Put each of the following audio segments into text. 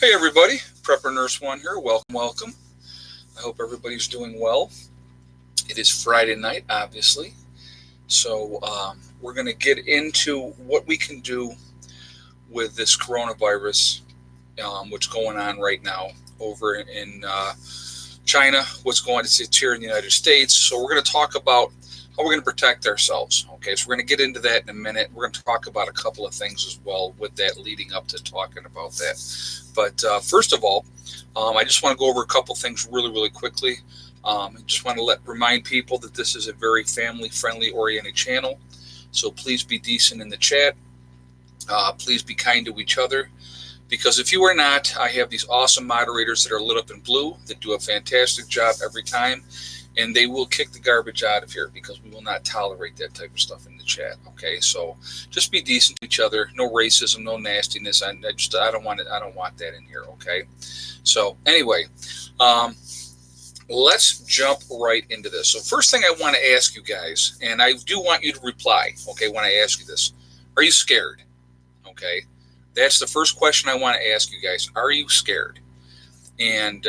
Hey everybody, Prepper Nurse One here. Welcome, welcome. I hope everybody's doing well. It is Friday night, obviously, so we're going to get into what we can do with this coronavirus, what's going on right now over in China, what's going on here in the United States. So we're going to talk about how we're going to protect ourselves. Okay, so we're going to get into that in a minute. We're going to talk about a couple of things as well with that leading up to talking about that. But first of all, I just want to go over a couple things really, really quickly. I just want to remind people that this is a very family-friendly oriented channel. So please be decent in the chat. Please be kind to each other. Because if you are not, I have these awesome moderators that are lit up in blue that do a fantastic job every time. And they will kick the garbage out of here because we will not tolerate that type of stuff in the chat. Okay, so just be decent to each other. No racism, no nastiness. I don't want it. I don't want that in here. Okay, so anyway, let's jump right into this. So first thing I want to ask you guys, and I do want you to reply. Okay, when I ask you this, are you scared? Okay, that's the first question I want to ask you guys. Are you scared? And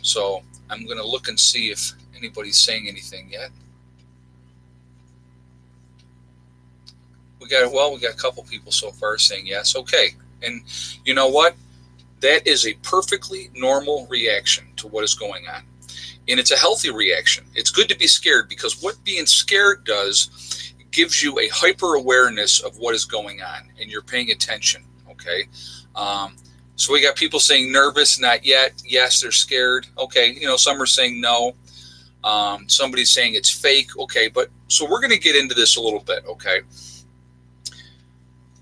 so I'm going to look and see if anybody's saying anything yet. We got a couple people so far saying yes. Okay. And you know what? That is a perfectly normal reaction to what is going on. And it's a healthy reaction. It's good to be scared because what being scared does, it gives you a hyper awareness of what is going on and you're paying attention. Okay. So we got people saying nervous, not yet. Yes, they're scared. Okay, some are saying no. Somebody's saying it's fake. Okay, but so we're going to get into this a little bit. Okay.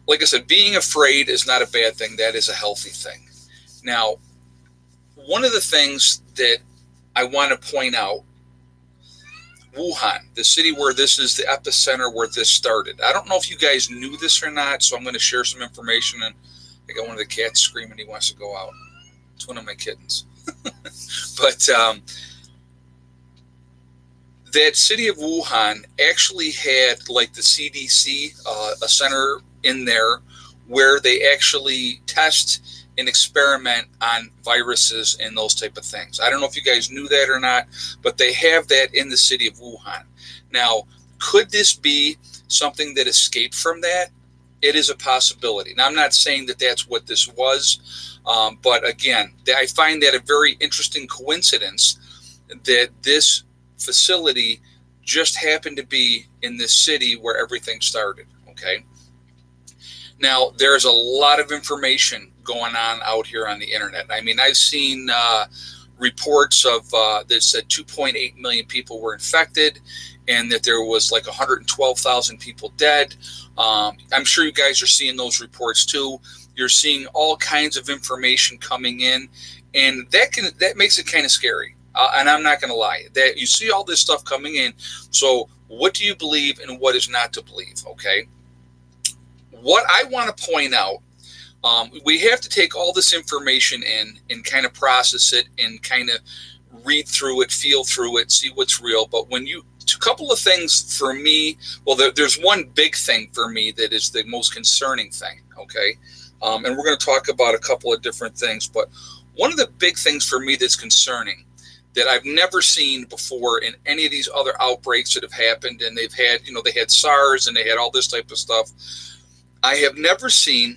Like I said, being afraid is not a bad thing. That is a healthy thing. Now, one of the things that I want to point out, Wuhan, the city where this is the epicenter where this started. I don't know if you guys knew this or not, so I'm going to share some information. And I got one of the cats screaming he wants to go out. It's one of my kittens. But that city of Wuhan actually had like the CDC, a center in there where they actually test and experiment on viruses and those type of things. I don't know if you guys knew that or not, but they have that in the city of Wuhan. Now, could this be something that escaped from that? It is a possibility. Now, I'm not saying that that's what this was, but again, I find that a very interesting coincidence that this facility just happened to be in this city where everything started, okay? Now, there's a lot of information going on out here on the internet. I mean, I've seen reports of that said 2.8 million people were infected and that there was like 112,000 people dead. I'm sure you guys are seeing those reports too. You're seeing all kinds of information coming in, and that makes it kind of scary. And I'm not going to lie, that you see all this stuff coming in. So what do you believe and what is not to believe? Okay. What I want to point out, we have to take all this information in and kind of process it and kind of read through it, feel through it, see what's real. But a couple of things for me, well, there's one big thing for me that is the most concerning thing, okay? And we're going to talk about a couple of different things, but one of the big things for me that's concerning that I've never seen before in any of these other outbreaks that have happened, and they've had, they had SARS and they had all this type of stuff. I have never seen,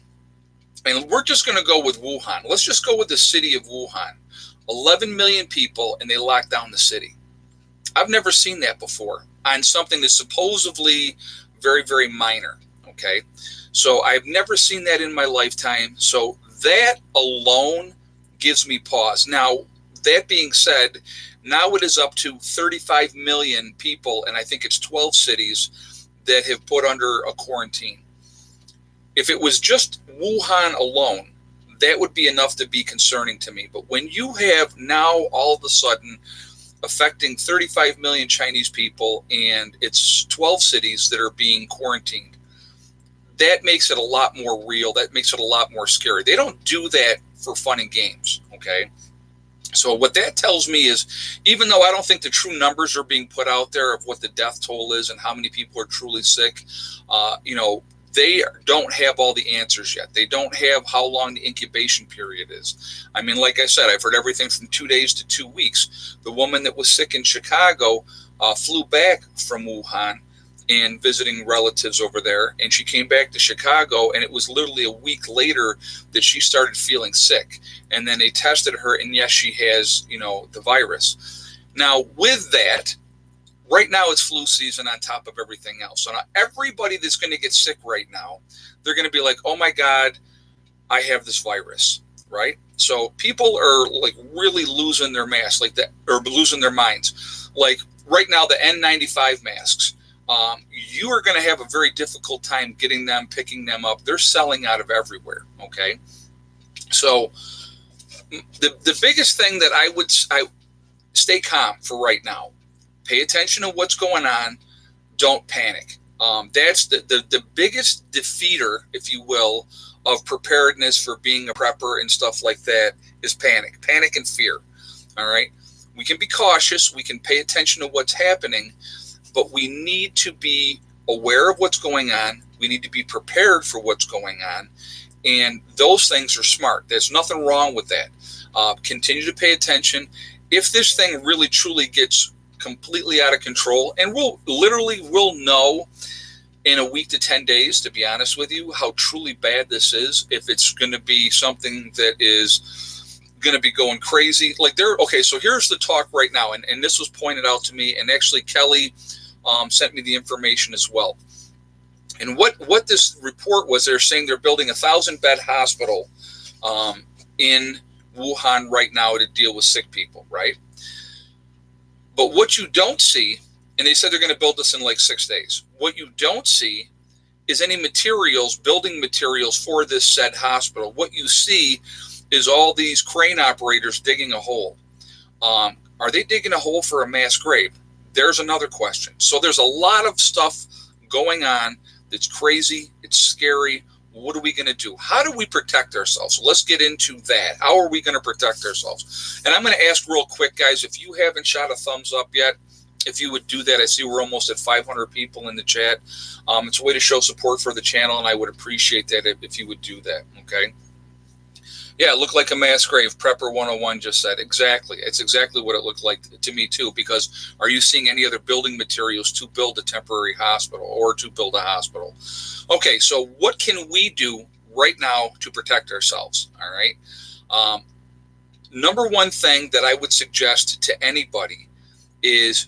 and we're just going to go with Wuhan. Let's just go with the city of Wuhan. 11 million people, and they locked down the city. I've never seen that before on something that's supposedly very, very minor, okay? So I've never seen that in my lifetime. So that alone gives me pause. Now, that being said, now it is up to 35 million people, and I think it's 12 cities that have put under a quarantine. If it was just Wuhan alone, that would be enough to be concerning to me. But when you have now all of a sudden affecting 35 million Chinese people and it's 12 cities that are being quarantined, that makes it a lot more real. That makes it a lot more scary. They don't do that for fun and games, okay? So what that tells me is, even though I don't think the true numbers are being put out there of what the death toll is and how many people are truly sick, they don't have all the answers yet. They don't have how long the incubation period is. I mean, like I said, I've heard everything from 2 days to 2 weeks. The woman that was sick in Chicago flew back from Wuhan and visiting relatives over there, and she came back to Chicago, and it was literally a week later that she started feeling sick. And then they tested her, and yes, she has, the virus. Now, with that, right now it's flu season on top of everything else. So now everybody that's going to get sick right now, they're going to be like, oh my God, I have this virus, right? So people are like really losing their masks, or losing their minds. Like right now, the N95 masks, you are going to have a very difficult time getting them, picking them up. They're selling out of everywhere. Okay. So the biggest thing that I stay calm for right now. Pay attention to what's going on. Don't panic. That's the biggest defeater, if you will, of preparedness for being a prepper and stuff like that is panic and fear. All right. We can be cautious. We can pay attention to what's happening, but we need to be aware of what's going on. We need to be prepared for what's going on. And those things are smart. There's nothing wrong with that. Continue to pay attention. If this thing really truly gets completely out of control, and we'll know in a week to 10 days, to be honest with you, how truly bad this is, if it's going to be something that is going to be going crazy. Okay, so here's the talk right now, and this was pointed out to me, and actually Kelly sent me the information as well. And what this report was, they're saying they're building a 1,000-bed hospital in Wuhan right now to deal with sick people, right? But what you don't see, and they said they're going to build this in like 6 days. What you don't see is any materials, building materials for this said hospital. What you see is all these crane operators digging a hole. Are they digging a hole for a mass grave? There's another question. So there's a lot of stuff going on that's crazy. It's scary. What are we going to do? How do we protect ourselves? So let's get into that. How are we going to protect ourselves? And I'm going to ask real quick, guys, if you haven't shot a thumbs up yet, if you would do that. I see we're almost at 500 people in the chat. It's a way to show support for the channel, and I would appreciate that if you would do that, okay? Yeah, it looked like a mass grave, Prepper 101 just said. Exactly. It's exactly what it looked like to me, too, because are you seeing any other building materials to build a temporary hospital or to build a hospital? Okay, so what can we do right now to protect ourselves, all right? Number one thing that I would suggest to anybody is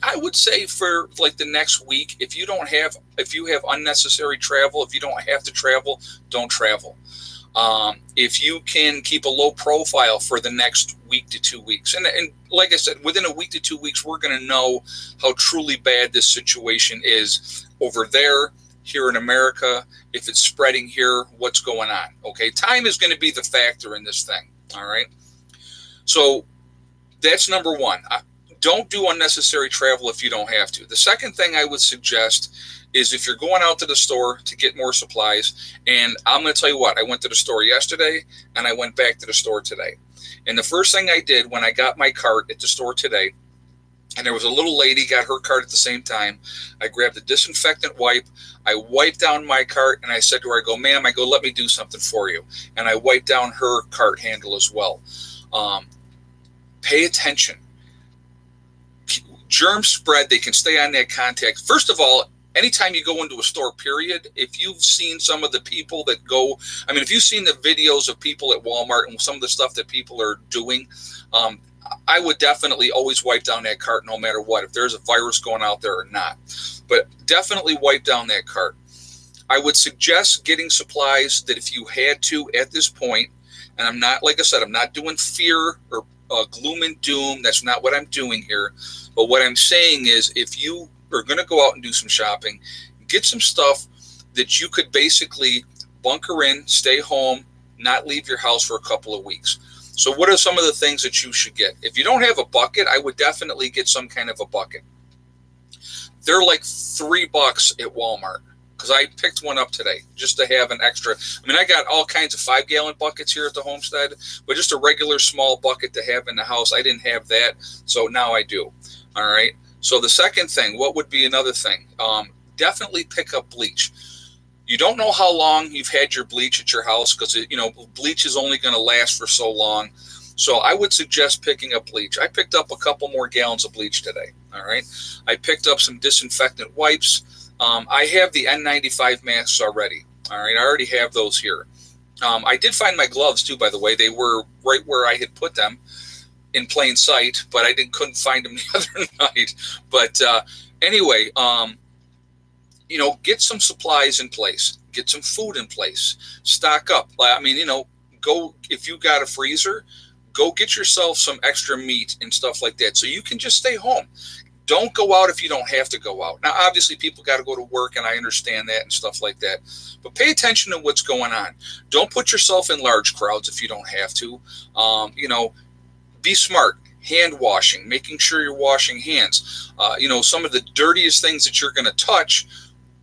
I would say for like the next week, if you have unnecessary travel, if you don't have to travel, don't travel. If you can keep a low profile for the next week to 2 weeks. And like I said, within a week to 2 weeks, we're going to know how truly bad this situation is over there, here in America, if it's spreading here, what's going on. Okay, time is going to be the factor in this thing. All right. So that's number one. Don't do unnecessary travel if you don't have to. The second thing I would suggest is if you're going out to the store to get more supplies, and I'm going to tell you what, I went to the store yesterday and I went back to the store today. And the first thing I did when I got my cart at the store today, and there was a little lady got her cart at the same time, I grabbed a disinfectant wipe, I wiped down my cart, and I said to her, I go, ma'am, let me do something for you. And I wiped down her cart handle as well. Pay attention. Germs spread, they can stay on that contact. First of all, anytime you go into a store, period, if you've seen some of the people that go, if you've seen the videos of people at Walmart and some of the stuff that people are doing, I would definitely always wipe down that cart no matter what, if there's a virus going out there or not. But definitely wipe down that cart. I would suggest getting supplies that if you had to at this point, and I'm not, like I said, I'm not doing fear or gloom and doom. That's not what I'm doing here. But what I'm saying is if you are going to go out and do some shopping, get some stuff that you could basically bunker in, stay home, not leave your house for a couple of weeks. So what are some of the things that you should get? If you don't have a bucket, I would definitely get some kind of a bucket. They're like $3 at Walmart because I picked one up today just to have an extra. I got all kinds of 5-gallon buckets here at the homestead, but just a regular small bucket to have in the house. I didn't have that, so now I do. All right. So the second thing, what would be another thing? Definitely pick up bleach. You don't know how long you've had your bleach at your house because, bleach is only going to last for so long. So I would suggest picking up bleach. I picked up a couple more gallons of bleach today. All right. I picked up some disinfectant wipes. I have the N95 masks already. All right. I already have those here. I did find my gloves too, by the way. They were right where I had put them in plain sight, but I couldn't find them the other night. But anyway, get some supplies in place. Get some food in place. Stock up. I mean, go if you got a freezer, go get yourself some extra meat and stuff like that so you can just stay home. Don't go out if you don't have to go out. Now, obviously, people got to go to work, and I understand that and stuff like that. But pay attention to what's going on. Don't put yourself in large crowds if you don't have to. Be smart. Hand washing, making sure you're washing hands. Some of the dirtiest things that you're going to touch.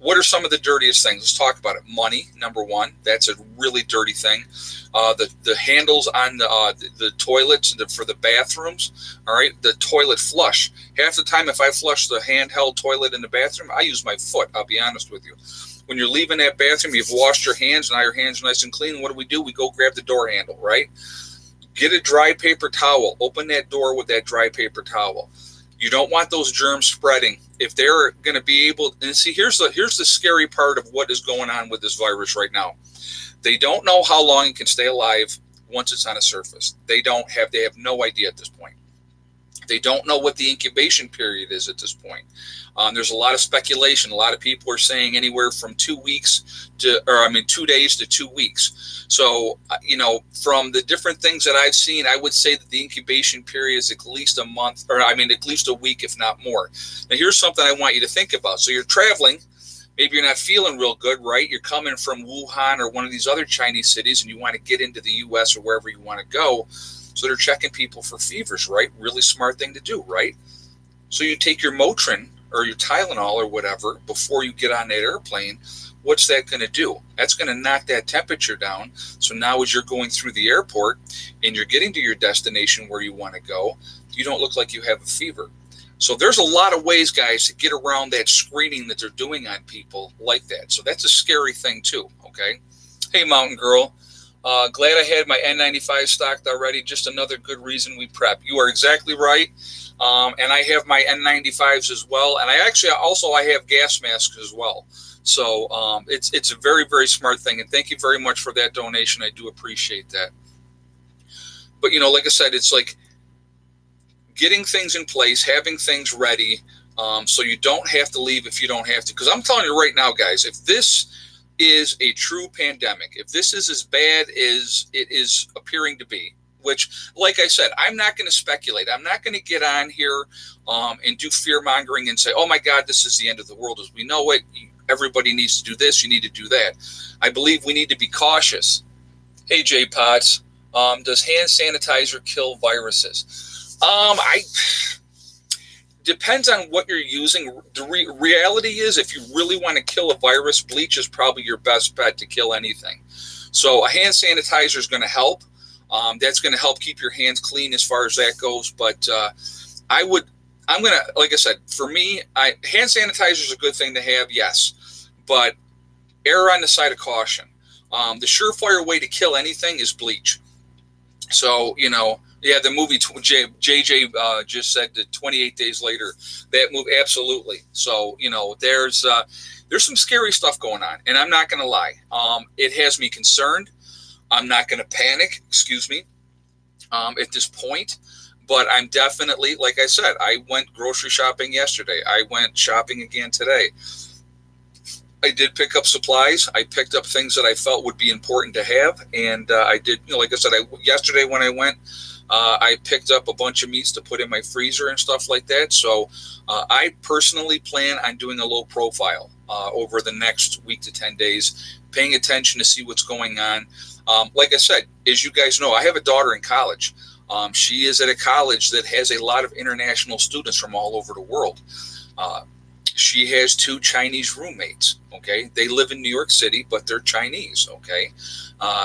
What are some of the dirtiest things? Let's talk about it. Money, number one. That's a really dirty thing. The handles on the toilets for the bathrooms. All right. The toilet flush. Half the time, if I flush the handheld toilet in the bathroom, I use my foot. I'll be honest with you. When you're leaving that bathroom, you've washed your hands. Now your hands are nice and clean. What do? We go grab the door handle, right? Get a dry paper towel. Open that door with that dry paper towel. You don't want those germs spreading. If they're going to be able, and see, here's the scary part of what is going on with this virus right now. They don't know how long it can stay alive once it's on a surface. They have no idea at this point. They don't know what the incubation period is at this point. There's a lot of speculation. A lot of people are saying anywhere from 2 weeks 2 days to 2 weeks. So, from the different things that I've seen, I would say that the incubation period is at least a month, at least a week, if not more. Now, here's something I want you to think about. So you're traveling. Maybe you're not feeling real good, right? You're coming from Wuhan or one of these other Chinese cities, and you want to get into the U.S. or wherever you want to go. So they're checking people for fevers, right? Really smart thing to do, right? So you take your Motrin or your Tylenol or whatever before you get on that airplane. What's that going to do? That's going to knock that temperature down. So now as you're going through the airport and you're getting to your destination where you want to go, you don't look like you have a fever. So there's a lot of ways, guys, to get around that screening that they're doing on people like that. So that's a scary thing too, okay? Hey, Mountain Girl. Glad I had my N95 stocked already. Just another good reason we prep. You are exactly right. And I have my N95s as well. And I have gas masks as well. So it's a very, very smart thing. And thank you very much for that donation. I do appreciate that. But, like I said, it's like getting things in place, having things ready, so you don't have to leave if you don't have to. Because I'm telling you right now, guys, if this is a true pandemic, if this is as bad as it is appearing to be, which, like I said, I'm not going to speculate. I'm not going to get on here and do fear mongering and say, oh my God, this is the end of the world as we know it. Everybody needs to do this. You need to do that. I believe we need to be cautious. Hey, J Potts, does hand sanitizer kill viruses? Depends on what you're using. The reality is, if you really want to kill a virus, bleach is probably your best bet to kill anything. So a hand sanitizer is going to help. That's going to help keep your hands clean as far as that goes. But like I said, for me, hand sanitizer is a good thing to have, yes. But err on the side of caution. The surefire way to kill anything is bleach. So, yeah, the movie JJ just said that 28 days later, that movie, absolutely. So, there's some scary stuff going on, and I'm not going to lie. It has me concerned. I'm not going to panic, at this point, but I'm definitely, like I said, I went grocery shopping yesterday. I went shopping again today. I did pick up supplies. I picked up things that I felt would be important to have, and I did, like I said, yesterday when I went, I picked up a bunch of meats to put in my freezer and stuff like that. So I personally plan on doing a low profile over the next week to 10 days, paying attention to see what's going on. Like I said, as you guys know, I have a daughter in college. She is at a college that has a lot of international students from all over the world. She has 2 Chinese roommates, okay? They live in New York City, but they're Chinese, okay?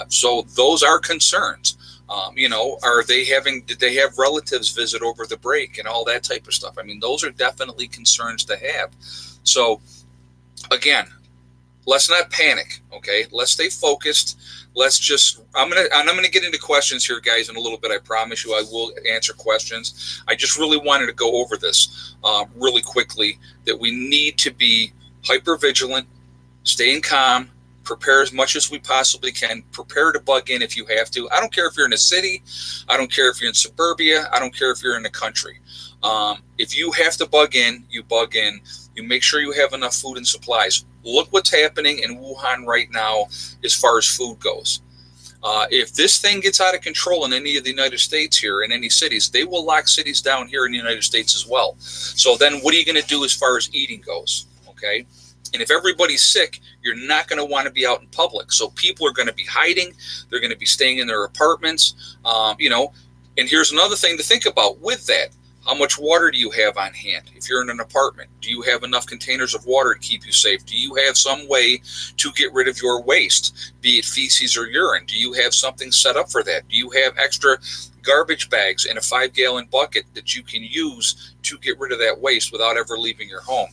So those are concerns. Did they have relatives visit over the break and all that type of stuff? I mean, those are definitely concerns to have. So, again, let's not panic. Okay, let's stay focused. Let's just. I'm gonna get into questions here, guys, in a little bit. I promise you, I will answer questions. I just really wanted to go over this really quickly. That we need to be hyper vigilant, staying calm, prepare as much as we possibly can. Prepare to bug in if you have to. I don't care if you're in a city. I don't care if you're in suburbia. I don't care if you're in the country. If you have to bug in, you bug in. You make sure you have enough food and supplies. Look what's happening in Wuhan right now as far as food goes. If this thing gets out of control in any of the United States here, in any cities, they will lock cities down here in the United States as well. So then what are you going to do as far as eating goes? Okay. And if everybody's sick, you're not going to want to be out in public. So people are going to be hiding. They're going to be staying in their apartments. And here's another thing to think about with that. How much water do you have on hand? If you're in an apartment, do you have enough containers of water to keep you safe? Do you have some way to get rid of your waste, be it feces or urine? Do you have something set up for that? Do you have extra garbage bags in a 5-gallon bucket that you can use to get rid of that waste without ever leaving your home?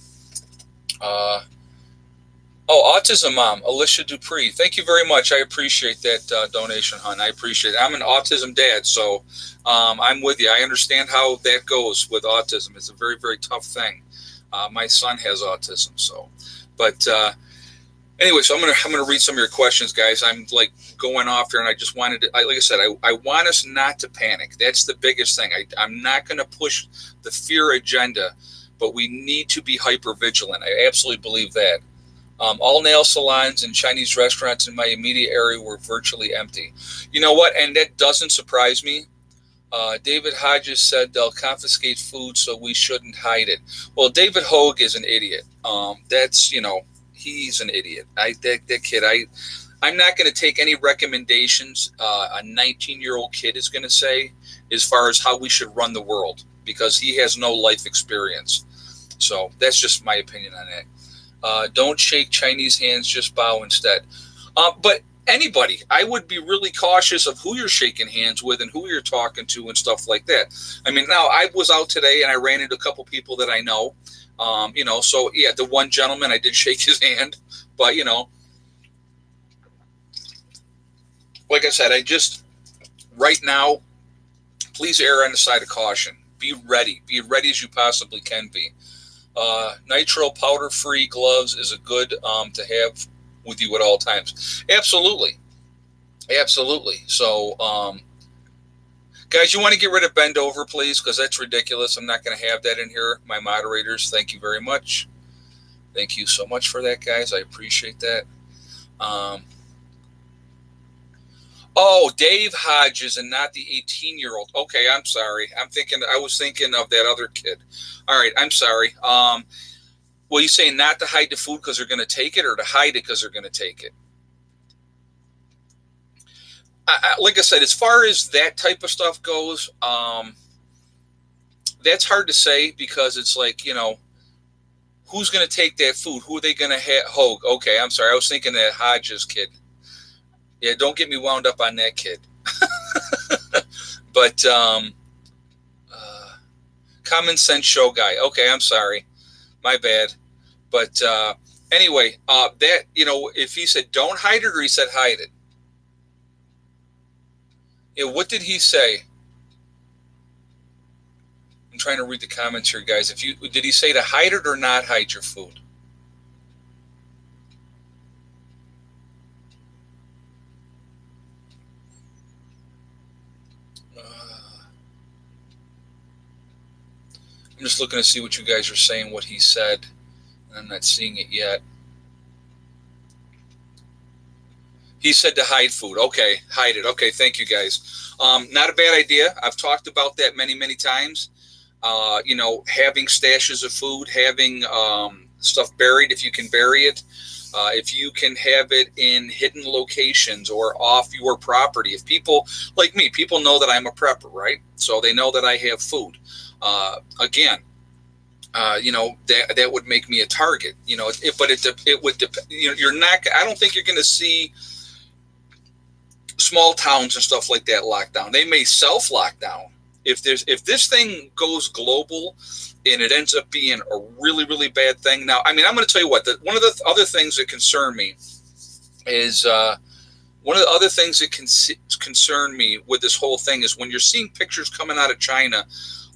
Autism Mom, Alicia Dupree. Thank you very much. I appreciate that donation, hon. I appreciate it. I'm an autism dad, so I'm with you. I understand how that goes with autism. It's a very, very tough thing. My son has autism, so. But anyway, so I'm gonna read some of your questions, guys. I'm like going off here, and I just wanted to, like I said, I want us not to panic. That's the biggest thing. I'm not going to push the fear agenda, but we need to be hyper vigilant. I absolutely believe that. All nail salons and Chinese restaurants in my immediate area were virtually empty. You know what? And that doesn't surprise me. David Hodges said they'll confiscate food, so we shouldn't hide it. Well, David Hogue is an idiot. He's an idiot. That kid. I'm not going to take any recommendations a 19-year-old kid is going to say as far as how we should run the world, because he has no life experience. So that's just my opinion on that. Don't shake Chinese hands, just bow instead. But anybody, I would be really cautious of who you're shaking hands with and who you're talking to and stuff like that. I mean, now I was out today and I ran into a couple people that I know, so yeah, the one gentleman, I did shake his hand, but like I said, right now, please err on the side of caution. Be ready as you possibly can be. Nitrile powder-free gloves is a good to have with you at all times. Absolutely. So, guys, you want to get rid of bend over, please, because that's ridiculous. I'm not going to have that in here. My moderators, thank you very much. Thank you so much for that, guys. I appreciate that. Dave Hodges and not the 18-year-old. Okay, I'm sorry. I was thinking of that other kid. All right, I'm sorry. Well, you saying not to hide the food because they're going to take it, or to hide it because they're going to take it? Like I said, as far as that type of stuff goes, that's hard to say, because it's like, who's going to take that food? Who are they going to have? Okay, I'm sorry. I was thinking that Hodges kid. Yeah, don't get me wound up on that kid. But common sense show guy. Okay, I'm sorry. My bad. But anyway, that, if he said don't hide it, or he said hide it. What did he say? I'm trying to read the comments here, guys. Did he say to hide it or not hide your food? I'm just looking to see what you guys are saying, what he said, and I'm not seeing it yet. He said to hide food. Okay, hide it. Okay, thank you, guys. Not a bad idea. I've talked about that many, many times. Having stashes of food, having stuff buried if you can bury it. If you can have it in hidden locations or off your property. If people, like me, people know that I'm a prepper, right? So they know that I have food. That would make me a target, but it would depend. You're not, I don't think you're going to see small towns and stuff like that locked down. They may self-lock down, if this thing goes global and it ends up being a really, really bad thing. Now, I mean, I'm going to tell you what, one of the other things that concern me is one of the other things that concern me with this whole thing is when you're seeing pictures coming out of China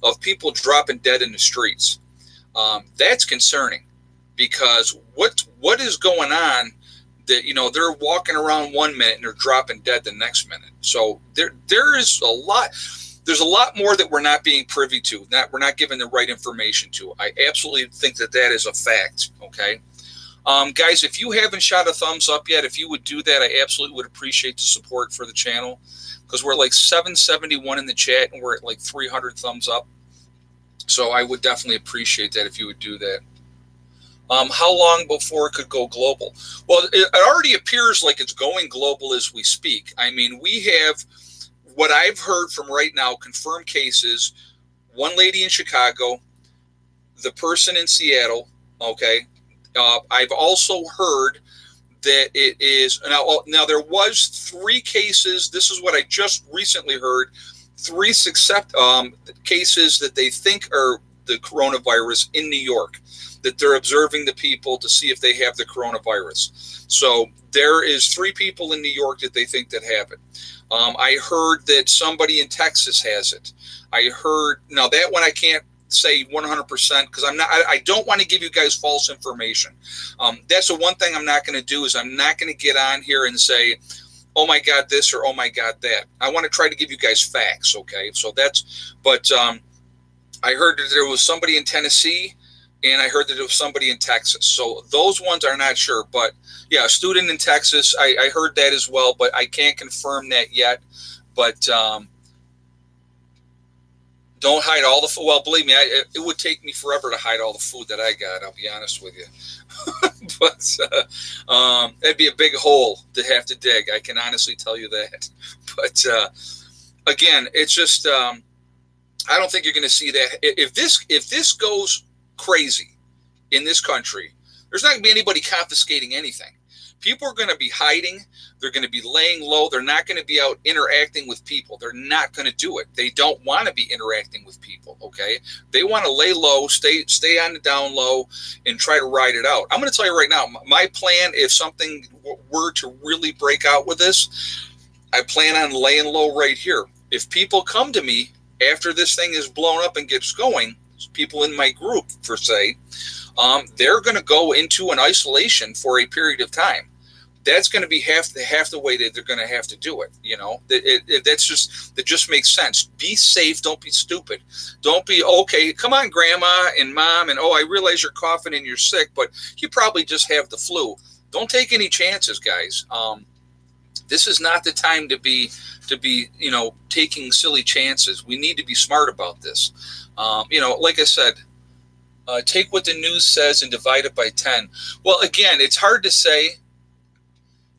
of people dropping dead in the streets. That's concerning, because what is going on that, you know, they're walking around 1 minute and they're dropping dead the next minute. So there is there's a lot more that we're not being privy to, that we're not given the right information to. I absolutely think that is a fact. Okay. Guys, if you haven't shot a thumbs up yet, if you would do that, I absolutely would appreciate the support for the channel, because we're like 771 in the chat and we're at like 300 thumbs up. So I would definitely appreciate that if you would do that. How long before it could go global? Well, it already appears like it's going global as we speak. I mean, we have, what I've heard from right now, confirmed cases, one lady in Chicago, the person in Seattle, okay? I've also heard that it is, now there was 3 cases, this is what I just recently heard, 3 cases that they think are the coronavirus in New York, that they're observing the people to see if they have the coronavirus. So there is 3 people in New York that they think that have it. I heard that somebody in Texas has it. I heard, now that one I can't say 100% because I don't want to give you guys false information. That's the one thing I'm not going to do, is I'm not going to get on here and say, oh my God, this, or oh my God, that. I want to try to give you guys facts. Okay. So but I heard that there was somebody in Tennessee, and I heard that there was somebody in Texas. So those ones are not sure, but yeah, a student in Texas, I heard that as well, but I can't confirm that yet. But don't hide all the food. Well, believe me, it would take me forever to hide all the food that I got. I'll be honest with you. But that'd be a big hole to have to dig. I can honestly tell you that. But again, it's just I don't think you're going to see that. If this goes crazy in this country, there's not going to be anybody confiscating anything. People are going to be hiding. They're going to be laying low. They're not going to be out interacting with people. They're not going to do it. They don't want to be interacting with people, okay? They want to lay low, stay on the down low, and try to ride it out. I'm going to tell you right now, my plan, if something were to really break out with this, I plan on laying low right here. If people come to me after this thing is blown up and gets going, people in my group, per se, they're going to go into an isolation for a period of time. That's going to be half the way that they're going to have to do it. You know, that just makes sense. Be safe. Don't be stupid. Don't be, okay, come on, grandma and mom, and I realize you're coughing and you're sick, but you probably just have the flu. Don't take any chances, guys. This is not the time to be taking silly chances. We need to be smart about this. Like I said, take what the news says and divide it by 10. Well, again, it's hard to say,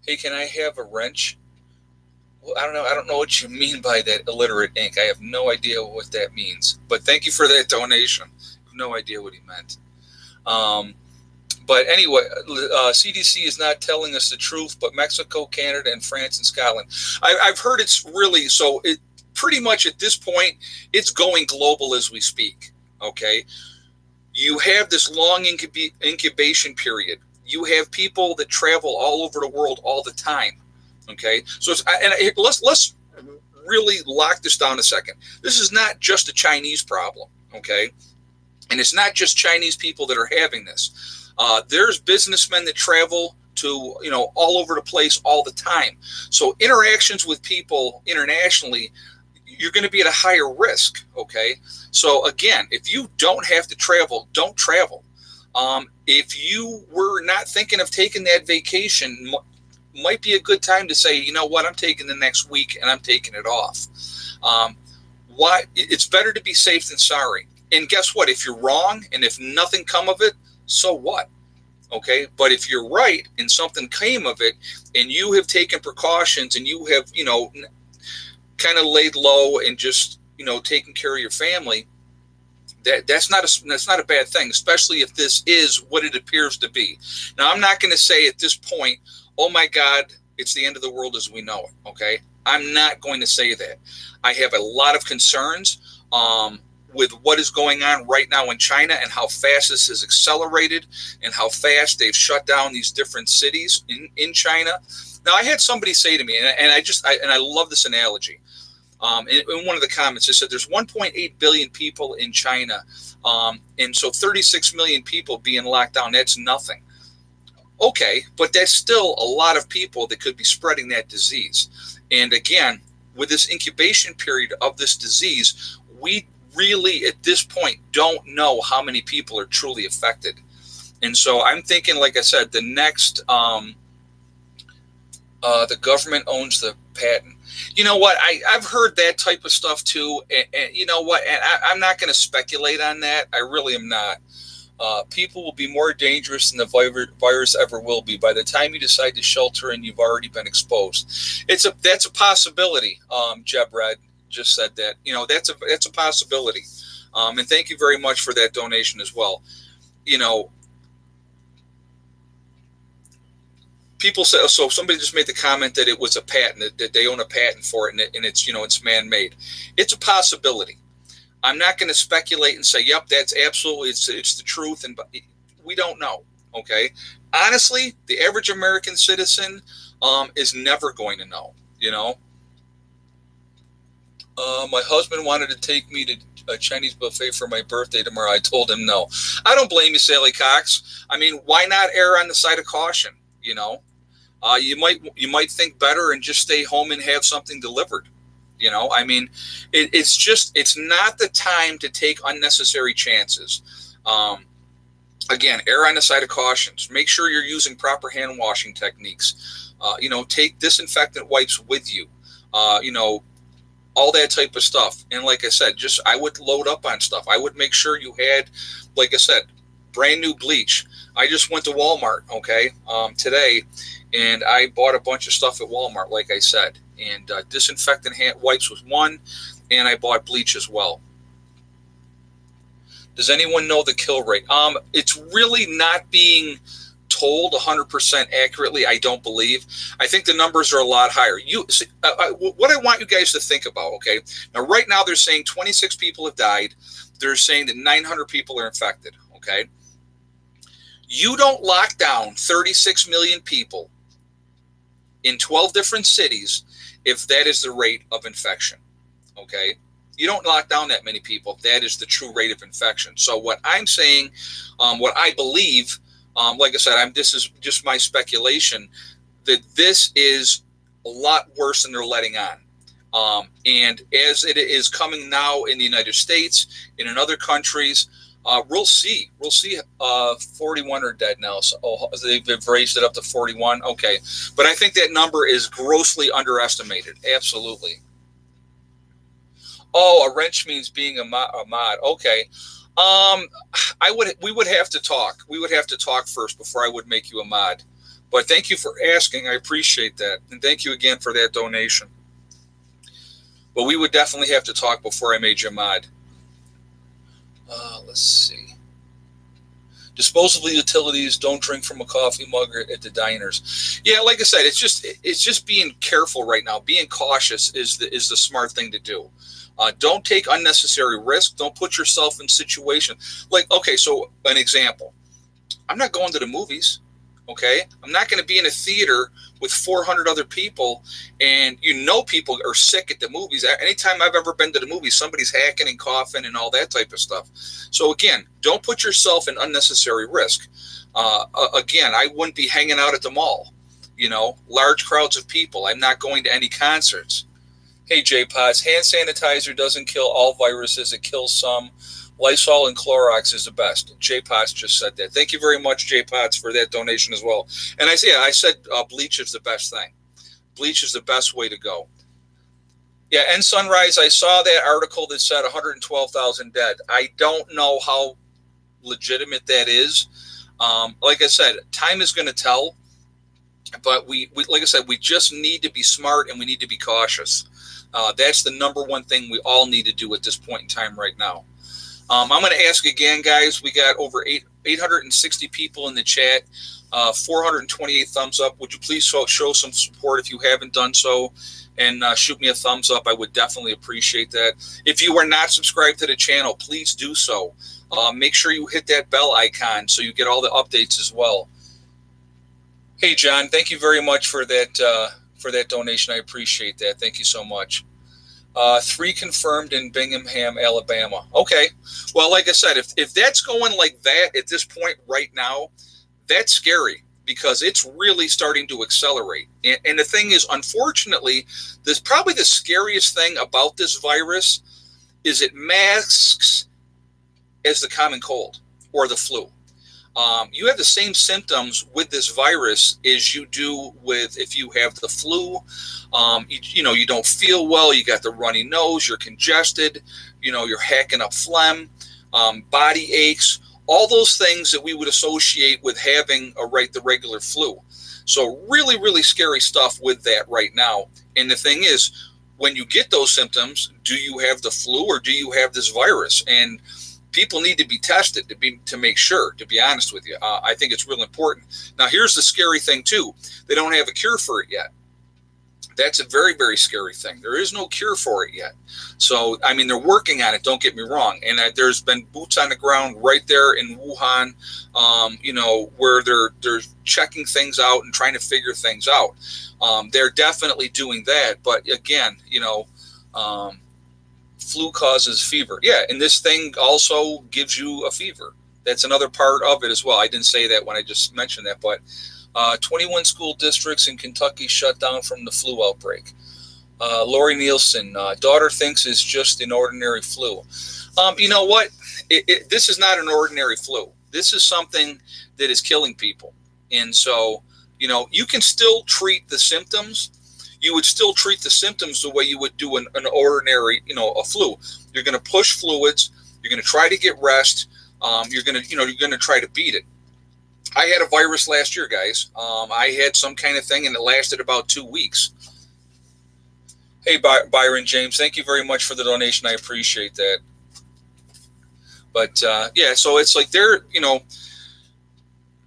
hey, can I have a wrench? Well, I don't know. I don't know what you mean by that, illiterate ink. I have no idea what that means. But thank you for that donation. I have no idea what he meant. But anyway, CDC is not telling us the truth, but Mexico, Canada, and France and Scotland. I've heard it's really, so it pretty much at this point, it's going global as we speak, okay? You have this long incubation period. You have people that travel all over the world all the time, okay? So let's really lock this down a second. This is not just a Chinese problem, okay? And it's not just Chinese people that are having this. There's businessmen that travel to, all over the place all the time. So interactions with people internationally, you're going to be at a higher risk, okay? So again, if you don't have to travel, don't travel. If you were not thinking of taking that vacation, might be a good time to say, you know what, I'm taking the next week and I'm taking it off. Why? It's better to be safe than sorry. And guess what? If you're wrong and if nothing come of it, so what? Okay. But if you're right and something came of it and you have taken precautions and you have, kind of laid low and just, taking care of your family, that's not a bad thing, especially if this is what it appears to be. Now, I'm not going to say at this point, oh my God, it's the end of the world as we know it. Okay. I'm not going to say that. I have a lot of concerns. with what is going on right now in China and how fast this has accelerated and how fast they've shut down these different cities in China. Now, I had somebody say to me, and I love this analogy. In one of the comments, they said there's 1.8 billion people in China, and so 36 million people being locked down, that's nothing. Okay, but that's still a lot of people that could be spreading that disease. And again, with this incubation period of this disease, we really, at this point, don't know how many people are truly affected. And so I'm thinking, like I said, the next, the government owns the patent. You know what? I've heard that type of stuff too. And you know what? And I'm not going to speculate on that. I really am not. People will be more dangerous than the virus ever will be. By the time you decide to shelter in, you've already been exposed. That's a possibility. Jeb Red just said that. You know, that's a possibility. And thank you very much for that donation as well. You know, people say, so somebody just made the comment that it was a patent, that they own a patent for it, and it's, you know, it's man-made. It's a possibility. I'm not going to speculate and say, yep, that's absolutely, it's the truth, and we don't know, okay? Honestly, the average American citizen is never going to know, you know? My husband wanted to take me to a Chinese buffet for my birthday tomorrow. I told him no. I don't blame you, Sally Cox. I mean, why not err on the side of caution, you know? You might think better and just stay home and have something delivered. You know, I mean, it's not the time to take unnecessary chances. Again, err on the side of caution. Make sure you're using proper hand washing techniques. You know, take disinfectant wipes with you. You know, all that type of stuff. And like I said, I would load up on stuff. I would make sure you had, like I said, brand new bleach. I just went to Walmart, okay, today, and I bought a bunch of stuff at Walmart, like I said. And disinfectant hand wipes was one, and I bought bleach as well. Does anyone know the kill rate? It's really not being told 100% accurately, I don't believe. I think the numbers are a lot higher. What I want you guys to think about, okay? Now, right now, they're saying 26 people have died. They're saying that 900 people are infected, okay? You don't lock down 36 million people in 12 different cities if that is the rate of infection, okay? You don't lock down that many people. That is the true rate of infection. So what I'm saying, what I believe, like I said, this is just my speculation, that this is a lot worse than they're letting on. And as it is coming now in the United States and in other countries, we'll see. We'll see 41 are dead now. So they've raised it up to 41. Okay. But I think that number is grossly underestimated. Absolutely. Oh, a wrench means being a mod. Okay. We would have to talk. We would have to talk first before I would make you a mod. But thank you for asking. I appreciate that. And thank you again for that donation. But we would definitely have to talk before I made you a mod. Let's see. Disposable utilities, don't drink from a coffee mug at the diners. Yeah, like I said, it's just being careful right now. Being cautious is the smart thing to do. Don't take unnecessary risk. Don't put yourself in situations like, okay, so an example. I'm not going to the movies. Okay, I'm not going to be in a theater with 400 other people, and people are sick at the movies. Anytime I've ever been to the movies, somebody's hacking and coughing and all that type of stuff. So again, don't put yourself in unnecessary risk. Again, I wouldn't be hanging out at the mall. Large crowds of people. I'm not going to any concerts. Hey, J-Pods, hand sanitizer doesn't kill all viruses. It kills some. Lysol and Clorox is the best. J-Pots just said that. Thank you very much, J-Pots, for that donation as well. And I said bleach is the best thing. Bleach is the best way to go. Yeah, and Sunrise, I saw that article that said 112,000 dead. I don't know how legitimate that is. Like I said, time is going to tell. But we, like I said, we just need to be smart and we need to be cautious. That's the number one thing we all need to do at this point in time right now. I'm going to ask again, guys. We got over 860 people in the chat, 428 thumbs up. Would you please show some support if you haven't done so, and shoot me a thumbs up? I would definitely appreciate that. If you are not subscribed to the channel, please do so. Make sure you hit that bell icon so you get all the updates as well. Hey, John, thank you very much for that donation. I appreciate that. Thank you so much. 3 confirmed in Birmingham, Alabama. Okay. Well, like I said, if that's going like that at this point right now, that's scary because it's really starting to accelerate. And the thing is, unfortunately, probably the scariest thing about this virus is it masks as the common cold or the flu. You have the same symptoms with this virus as you do with if you have the flu. You don't feel well. You got the runny nose. You're congested. You're hacking up phlegm, body aches, all those things that we would associate with having the regular flu. So really, really scary stuff with that right now. And the thing is, when you get those symptoms, do you have the flu or do you have this virus? And people need to be tested to make sure, to be honest with you. I think it's real important. Now, here's the scary thing, too. They don't have a cure for it yet. That's a very, very scary thing. There is no cure for it yet. So, I mean, they're working on it, don't get me wrong. And there's been boots on the ground right there in Wuhan, where they're checking things out and trying to figure things out. They're definitely doing that. But again, flu causes fever. Yeah, and this thing also gives you a fever. That's another part of it as well. I didn't say that when I just mentioned that, but 21 school districts in Kentucky shut down from the flu outbreak. Lori Nielsen, daughter thinks it's just an ordinary flu. You know what? This is not an ordinary flu. This is something that is killing people. And so, you can still treat the symptoms. You would still treat the symptoms the way you would do an ordinary, a flu. You're going to push fluids. You're going to try to get rest. You're going to try to beat it. I had a virus last year, guys. I had some kind of thing, and it lasted about 2 weeks. Hey, Byron James, thank you very much for the donation. I appreciate that. But so it's like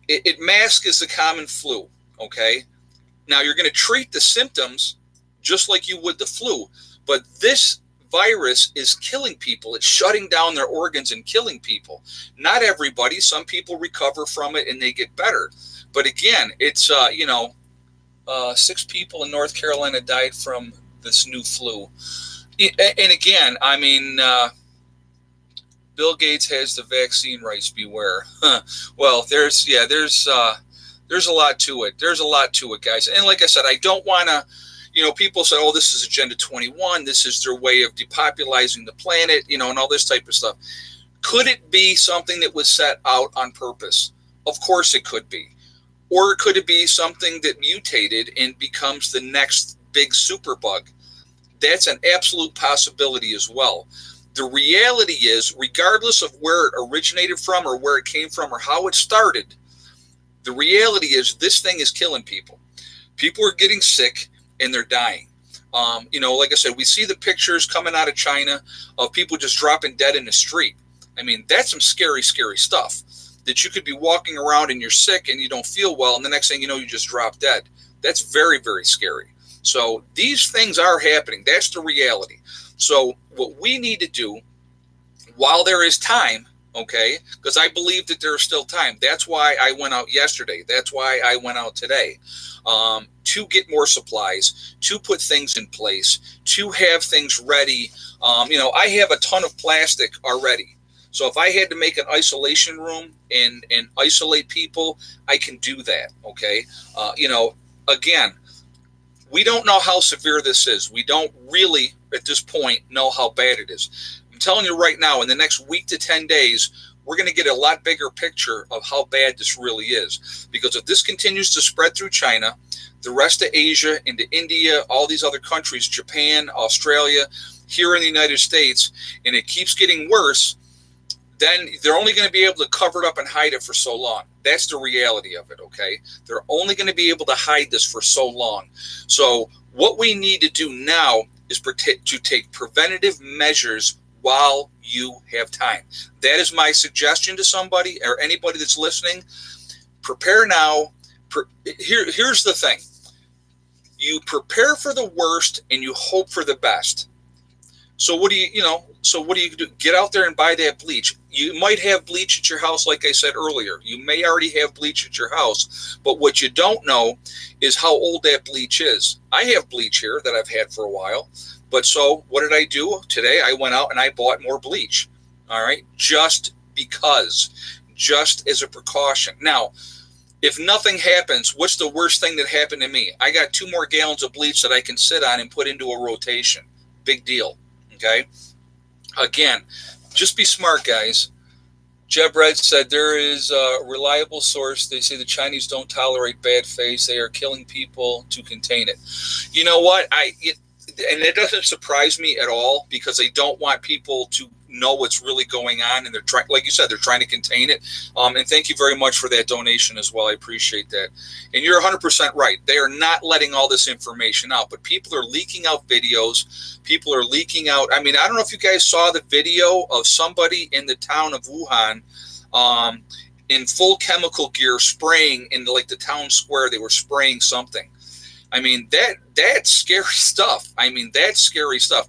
it masks the common flu. Okay. Now, you're going to treat the symptoms just like you would the flu, but this virus is killing people. It's shutting down their organs and killing people. Not everybody. Some people recover from it and they get better. But again, it's, 6 people in North Carolina died from this new flu. And again, I mean, Bill Gates has the vaccine rights, beware. Well, there's a lot to it. There's a lot to it, guys. And like I said, I don't want to, people say, oh, this is Agenda 21. This is their way of depopulizing the planet, and all this type of stuff. Could it be something that was set out on purpose? Of course it could be. Or could it be something that mutated and becomes the next big superbug? That's an absolute possibility as well. The reality is, regardless of where it originated from or where it came from or how it started, the reality is this thing is killing people. People are getting sick and they're dying. Like I said, we see the pictures coming out of China of people just dropping dead in the street. I mean, that's some scary, scary stuff that you could be walking around and you're sick and you don't feel well. And the next thing you know, you just drop dead. That's very, very scary. So these things are happening. That's the reality. So what we need to do while there is time, okay, because I believe that there is still time. That's why I went out yesterday. That's why I went out today, to get more supplies, to put things in place, to have things ready. I have a ton of plastic already. So if I had to make an isolation room and isolate people, I can do that, okay? Again, we don't know how severe this is. We don't really, at this point, know how bad it is. I'm telling you right now, in the next week to 10 days, we're going to get a lot bigger picture of how bad this really is. Because if this continues to spread through China, the rest of Asia, into India, all these other countries, Japan, Australia, here in the United States, and it keeps getting worse, then they're only going to be able to cover it up and hide it for so long. That's the reality of it, okay? They're only going to be able to hide this for so long. So what we need to do now is to take preventative measures while you have time. That is my suggestion to somebody or anybody that's listening. Prepare now. Here's the thing. You prepare for the worst and you hope for the best. So what do you do? Get out there and buy that bleach. You might have bleach at your house, like I said earlier. You may already have bleach at your house, but what you don't know is how old that bleach is. I have bleach here that I've had for a while, but so what did I do today? I went out and I bought more bleach. All right, just as a precaution. Now, if nothing happens, what's the worst thing that happened to me? I got 2 more gallons of bleach that I can sit on and put into a rotation. Big deal. Okay. Again, just be smart, guys. Jeb Red said there is a reliable source. They say the Chinese don't tolerate bad faith. They are killing people to contain it. You know what? And it doesn't surprise me at all because they don't want people to know what's really going on, and they're trying, like you said, they're trying to contain it. And thank you very much for that donation as well. I appreciate that. And you're 100% right. They are not letting all this information out, but people are leaking out videos. People are leaking out. I mean, I don't know if you guys saw the video of somebody in the town of Wuhan in full chemical gear spraying in the town square. They were spraying something. I mean, that's scary stuff. That's scary stuff.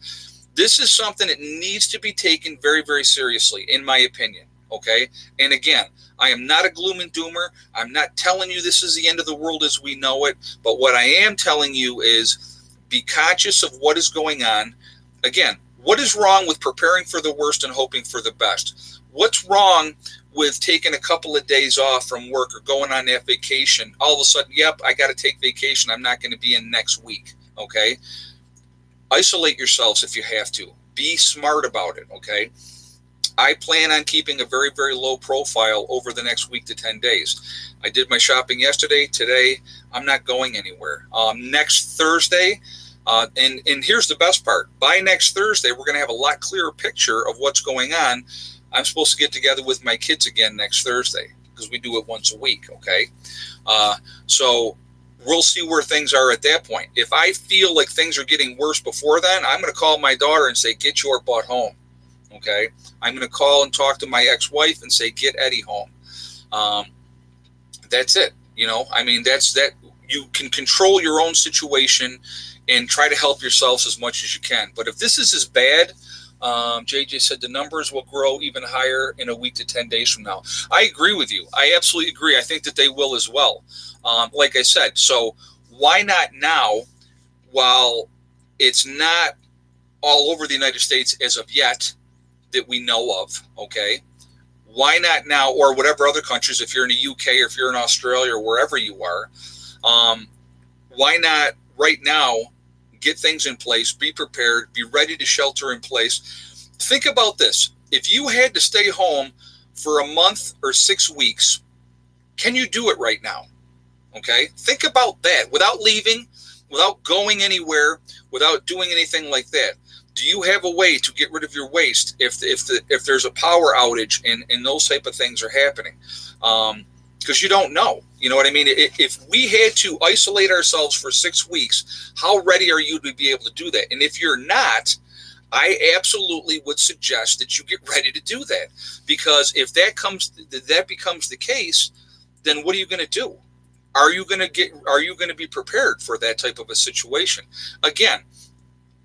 This is something that needs to be taken very, very seriously, in my opinion, okay? And again, I am not a gloom and doomer. I'm not telling you this is the end of the world as we know it, but what I am telling you is be conscious of what is going on. Again, what is wrong with preparing for the worst and hoping for the best? What's wrong with taking a couple of days off from work or going on that vacation? All of a sudden, yep, I got to take vacation. I'm not going to be in next week, okay? Isolate yourselves if you have to. Be smart about it, okay? I plan on keeping a very, very low profile over the next week to 10 days. I did my shopping yesterday. Today, I'm not going anywhere. Next Thursday, and here's the best part. By next Thursday, we're going to have a lot clearer picture of what's going on. I'm supposed to get together with my kids again next Thursday because we do it once a week, okay? So we'll see where things are at that point. If I feel like things are getting worse before then, I'm going to call my daughter and say, get your butt home, okay? I'm going to call and talk to my ex-wife and say, get Eddie home. That's it. That's that. You can control your own situation and try to help yourselves as much as you can. But if this is as bad, JJ said the numbers will grow even higher in a week to 10 days from now. I agree with you. I absolutely agree. I think that they will as well. Like I said, so why not now, while it's not all over the United States as of yet that we know of, okay? Why not now, or whatever other countries, if you're in the UK or if you're in Australia or wherever you are, why not right now get things in place, be prepared, be ready to shelter in place. Think about this. If you had to stay home for a month or 6 weeks, can you do it right now? Okay, think about that without leaving, without going anywhere, without doing anything like that. Do you have a way to get rid of your waste if there's a power outage and those type of things are happening? Because you don't know. You know what I mean? If we had to isolate ourselves for 6 weeks, how ready are you to be able to do that? And if you're not, I absolutely would suggest that you get ready to do that. Because if that becomes the case, then what are you going to do? Are you going to be prepared for that type of a situation? Again,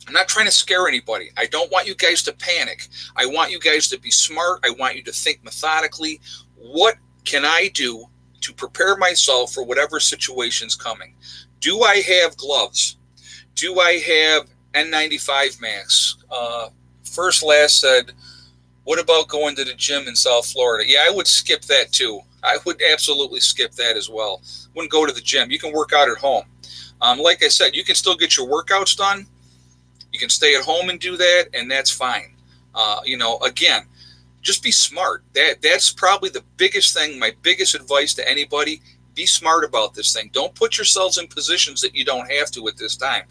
I'm not trying to scare anybody. I don't want you guys to panic. I want you guys to be smart. I want you to think methodically. What can I do to prepare myself for whatever situation's coming? Do I have gloves? Do I have N95 masks? First Last said, what about going to the gym in South Florida? Yeah, I would skip that too. I would absolutely skip that as well. Wouldn't go to the gym. You can work out at home. Like I said, you can still get your workouts done. You can stay at home and do that, and that's fine. Again, just be smart. That's probably the biggest thing, my biggest advice to anybody. Be smart about this thing. Don't put yourselves in positions that you don't have to at this time.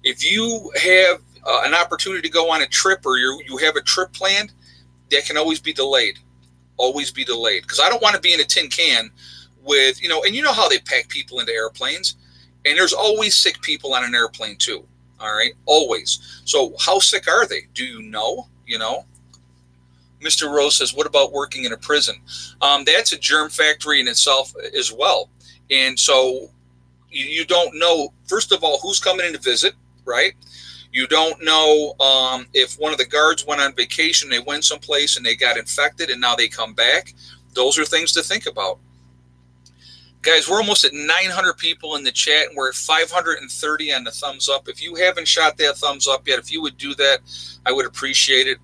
If you have an opportunity to go on a trip or you have a trip planned, that can always be delayed. Always be delayed. Because I don't want to be in a tin can with, and you know how they pack people into airplanes. And there's always sick people on an airplane too. All right? Always. So how sick are they? Do you know? you know. Mr. Rose says, what about working in a prison? That's a germ factory in itself as well. And so you don't know, first of all, who's coming in to visit, right? You don't know if one of the guards went on vacation, they went someplace and they got infected and now they come back. Those are things to think about. Guys, we're almost at 900 people in the chat, and we're at 530 on the thumbs up. If you haven't shot that thumbs up yet, if you would do that, I would appreciate it.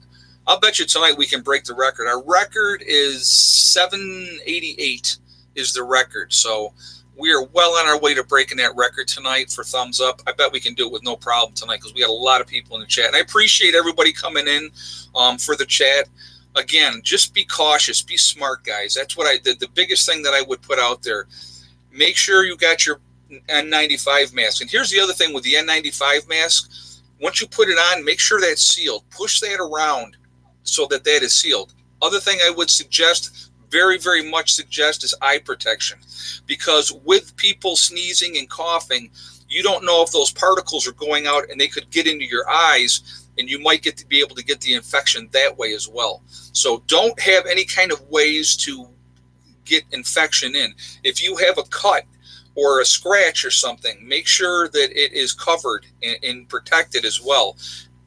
I'll bet you tonight we can break the record. Our record is 788 is the record. So we are well on our way to breaking that record tonight for thumbs up. I bet we can do it with no problem tonight because we got a lot of people in the chat. And I appreciate everybody coming in for the chat. Again, just be cautious, be smart, guys. That's what I did. The biggest thing that I would put out there, make sure you got your N95 mask. And here's the other thing with the N95 mask. Once you put it on, make sure that's sealed. Push that around so that is sealed. Other thing I would suggest, very, very much suggest, is eye protection. Because with people sneezing and coughing, you don't know if those particles are going out and they could get into your eyes, and you might get to be able to get the infection that way as well. So don't have any kind of ways to get infection in. If you have a cut or a scratch or something, make sure that it is covered and protected as well.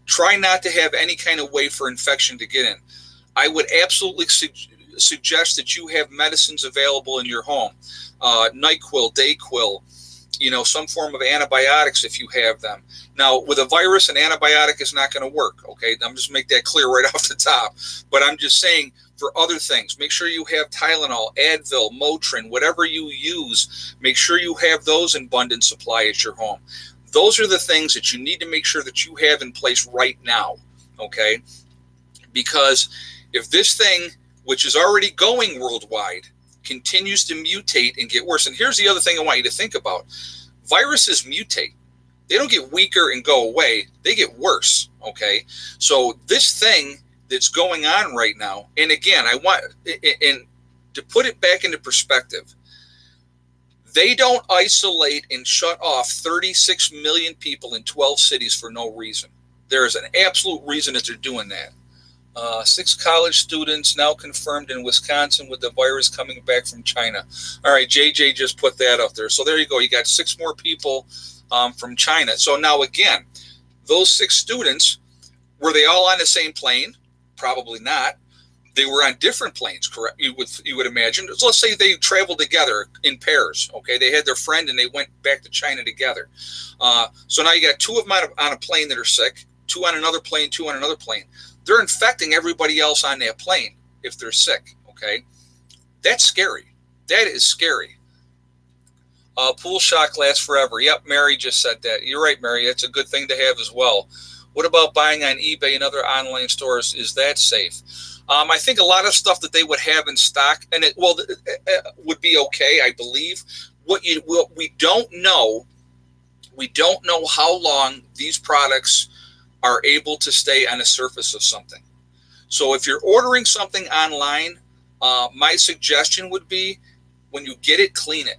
Try not to have any kind of way for infection to get in. I would absolutely suggest that you have medicines available in your home. NyQuil, Dayquil, some form of antibiotics if you have them. Now, with a virus, an antibiotic is not going to work, okay? I'm just make that clear right off the top. But I'm just saying, for other things, make sure you have Tylenol, Advil, Motrin, whatever you use, make sure you have those in abundant supply at your home. Those are the things that you need to make sure that you have in place right now, okay? Because if this thing, which is already going worldwide, continues to mutate and get worse, and here's the other thing I want you to think about. Viruses mutate. They don't get weaker and go away. They get worse, okay? So this thing that's going on right now, and again, I want, and to put it back into perspective, they don't isolate and shut off 36 million people in 12 cities for no reason. There is an absolute reason that they're doing that. 6 college students now confirmed in Wisconsin with the virus coming back from China. All right, JJ just put that up there. So there you go. You got 6 more people from China. So now again, those 6 students, were they all on the same plane? Probably not. They were on different planes, correct? You would imagine. So let's say they traveled together in pairs. Okay, they had their friend and they went back to China together. So now you got 2 of them on a plane that are sick, 2 on another plane, 2 on another plane. They're infecting everybody else on that plane if they're sick. Okay, that's scary. That is scary. Pool shock lasts forever. Yep, Mary just said that. You're right, Mary. It's a good thing to have as well. What about buying on eBay and other online stores? Is that safe? I think a lot of stuff that they would have in stock, and it would be okay, I believe. We don't know how long these products are able to stay on the surface of something. So if you're ordering something online, my suggestion would be, when you get it, clean it.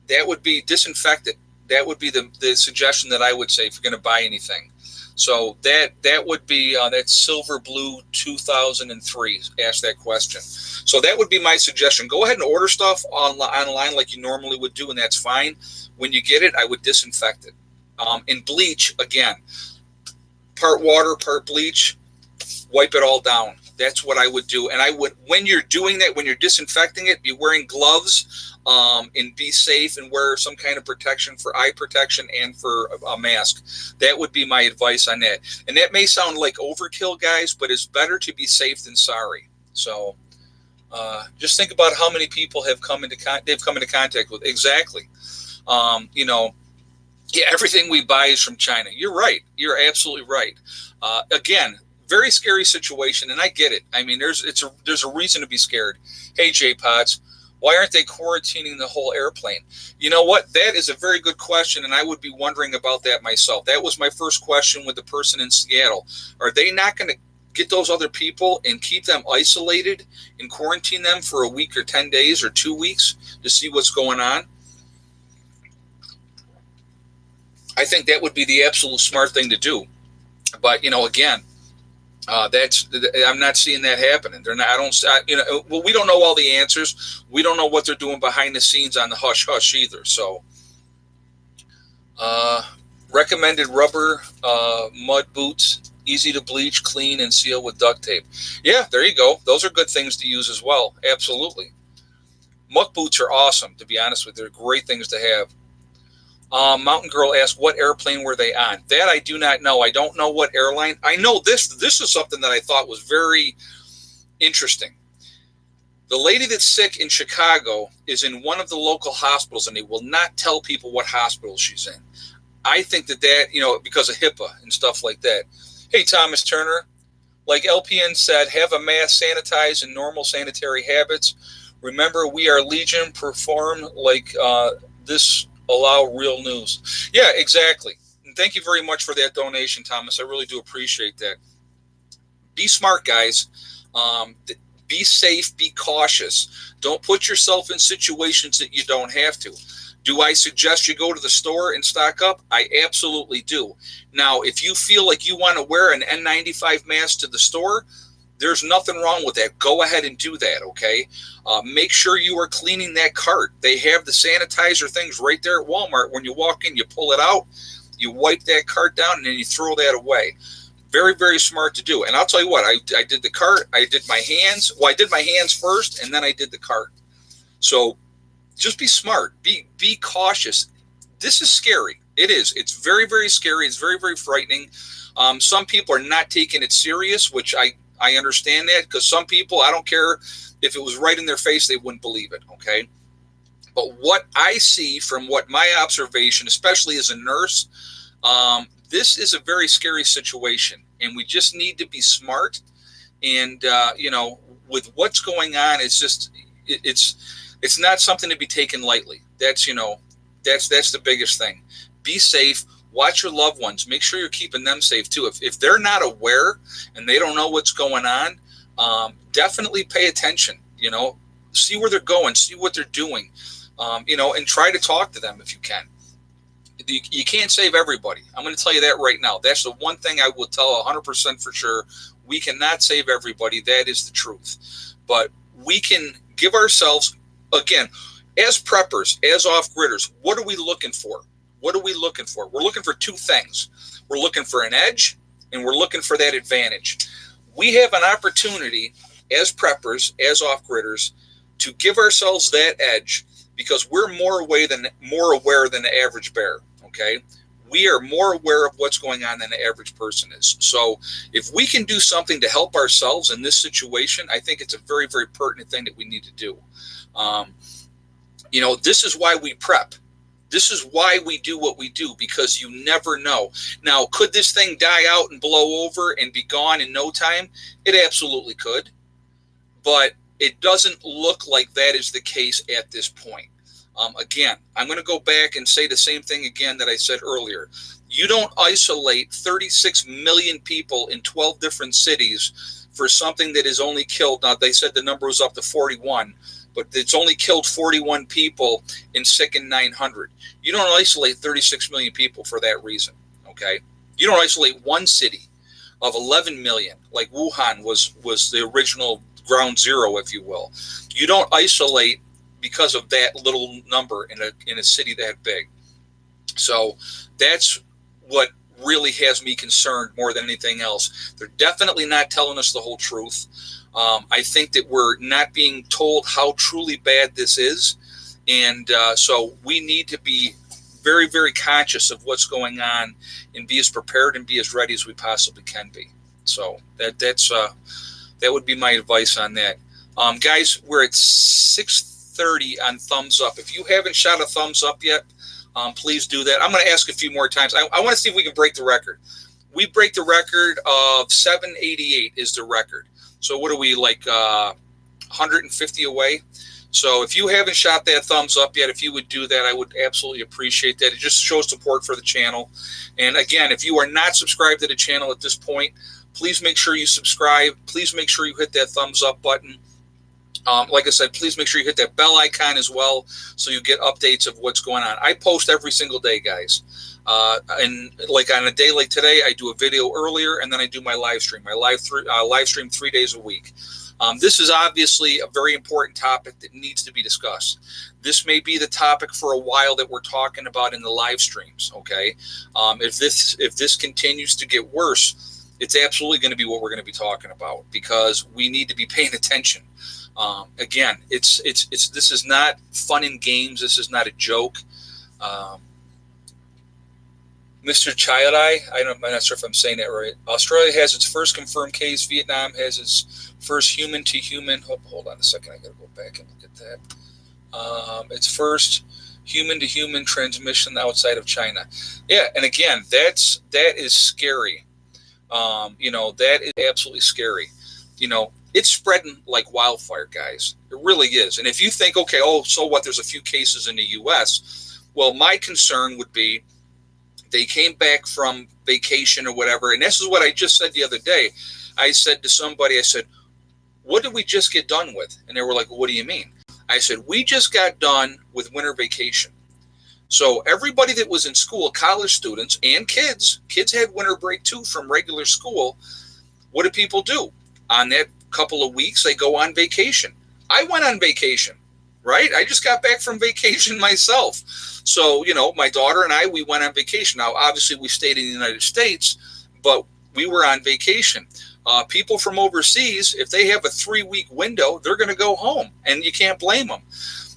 That would be disinfected. That would be the suggestion that I would say if you're going to buy anything. So that would be that Silver Blue 2003 asked that question. So that would be my suggestion. Go ahead and order stuff online like you normally would do, and that's fine. When you get it, I would disinfect it. And bleach, again, part water, part bleach, wipe it all down. That's what I would do. And I would, when you're doing that, when you're disinfecting it, be wearing gloves and be safe and wear some kind of protection for eye protection and for a mask. That would be my advice on that. And that may sound like overkill, guys, but it's better to be safe than sorry. So just think about how many people they've come into contact with. Exactly. Yeah, everything we buy is from China. You're right. You're absolutely right. Again, very scary situation, and I get it. I mean, there's a reason to be scared. Hey, J Pots, why aren't they quarantining the whole airplane? You know what? That is a very good question, and I would be wondering about that myself. That was my first question with the person in Seattle. Are they not going to get those other people and keep them isolated and quarantine them for a week or 10 days or 2 weeks to see what's going on? I think that would be the absolute smart thing to do. But, again, I'm not seeing that happening. They're not. I don't. Well, we don't know all the answers. We don't know what they're doing behind the scenes on the hush hush either. So, uh, recommended rubber mud boots, easy to bleach, clean, and seal with duct tape. Yeah, there you go. Those are good things to use as well. Absolutely. Muck boots are awesome. To be honest with you, they're great things to have. Mountain Girl asked, "What airplane were they on?" That I do not know. I don't know what airline. I know this. This is something that I thought was very interesting. The lady that's sick in Chicago is in one of the local hospitals, and they will not tell people what hospital she's in. I think that because of HIPAA and stuff like that. Hey, Thomas Turner, like LPN said, have a mask, sanitize, and normal sanitary habits. Remember, we are Legion. Perform like this. Allow real news. Yeah, exactly. And thank you very much for that donation, Thomas. I really do appreciate that. Be smart, guys. Be safe. Be cautious. Don't put yourself in situations that you don't have to. Do I suggest you go to the store and stock up? I absolutely do. Now, if you feel like you want to wear an N95 mask to the store, there's nothing wrong with that. Go ahead and do that, okay? Make sure you are cleaning that cart. They have the sanitizer things right there at Walmart. When you walk in, you pull it out, you wipe that cart down, and then you throw that away. Very, very smart to do. And I'll tell you what, I did the cart, I did my hands. Well, I did my hands first, and then I did the cart. So just be smart. Be cautious. This is scary. It is. It's very, very scary. It's very, very frightening. Some people are not taking it serious, which I understand that, because some people, I don't care if it was right in their face, they wouldn't believe it, okay? But what I see from what my observation, especially as a nurse, this is a very scary situation, and we just need to be smart. And with what's going on, it's not something to be taken lightly. That's the biggest thing. Be safe. Watch your loved ones. Make sure you're keeping them safe too. If they're not aware and they don't know what's going on, definitely pay attention. See where they're going, see what they're doing, and try to talk to them if you can. You can't save everybody. I'm going to tell you that right now. That's the one thing I will tell 100% for sure. We cannot save everybody. That is the truth. But we can give ourselves, again, as preppers, as off-gridders, what are we looking for? What are we looking for? We're looking for two things. We're looking for an edge, and we're looking for that advantage. We have an opportunity as preppers, as off-gridders, to give ourselves that edge because we're more aware than the average bear, okay? We are more aware of what's going on than the average person is. So if we can do something to help ourselves in this situation, I think it's a very, very pertinent thing that we need to do. This is why we prep. This is why we do what we do, because you never know. Now, could this thing die out and blow over and be gone in no time? It absolutely could. But it doesn't look like that is the case at this point. Again, I'm going to go back and say the same thing again that I said earlier. You don't isolate 36 million people in 12 different cities for something that is only killed. Now, they said the number was up to 41. But it's only killed 41 people and sickened 900. You don't isolate 36 million people for that reason, okay? You don't isolate one city of 11 million, like Wuhan was the original ground zero, if you will. You don't isolate because of that little number in a city that big. So that's what really has me concerned more than anything else. They're definitely not telling us the whole truth. I think that we're not being told how truly bad this is. And so we need to be very, very conscious of what's going on and be as prepared and be as ready as we possibly can be. So that would be my advice on that. Guys, we're at 6:30 on thumbs up. If you haven't shot a thumbs up yet, please do that. I'm going to ask a few more times. I want to see if we can break the record. We break the record of 788 is the record. So what are we, like 150 away? So if you haven't shot that thumbs up yet, if you would do that, I would absolutely appreciate that. It just shows support for the channel. And again, if you are not subscribed to the channel at this point, please make sure you subscribe. Please make sure you hit that thumbs up button. Like I said, please make sure you hit that bell icon as well so you get updates of what's going on. I post every single day, guys. And like on a day like today, I do a video earlier, and then I do my live stream. My live stream 3 days a week. This is obviously a very important topic that needs to be discussed. This may be the topic for a while that we're talking about in the live streams. Okay, if this continues to get worse, it's absolutely going to be what we're going to be talking about, because we need to be paying attention. Again, this is not fun and games. This is not a joke. Mr. Chayadai, I'm not sure if I'm saying that right. Australia has its first confirmed case. Vietnam has its first human-to-human. Hold on a second. I got to go back and look at that. Its first human-to-human transmission outside of China. Yeah, and again, that is scary. That is absolutely scary. It's spreading like wildfire, guys. It really is. And if you think, okay, so what? There's a few cases in the U.S. Well, my concern would be they came back from vacation or whatever. And this is what I just said the other day. I said to somebody, I said, what did we just get done with? And they were like, what do you mean? I said, we just got done with winter vacation. So everybody that was in school, college students and kids had winter break too from regular school. What do people do? On that couple of weeks, they go on vacation. I went on vacation, right? I just got back from vacation myself. So, my daughter and we went on vacation. Now, obviously, we stayed in the United States, but we were on vacation. People from overseas, if they have a 3-week window, they're going to go home, and you can't blame them.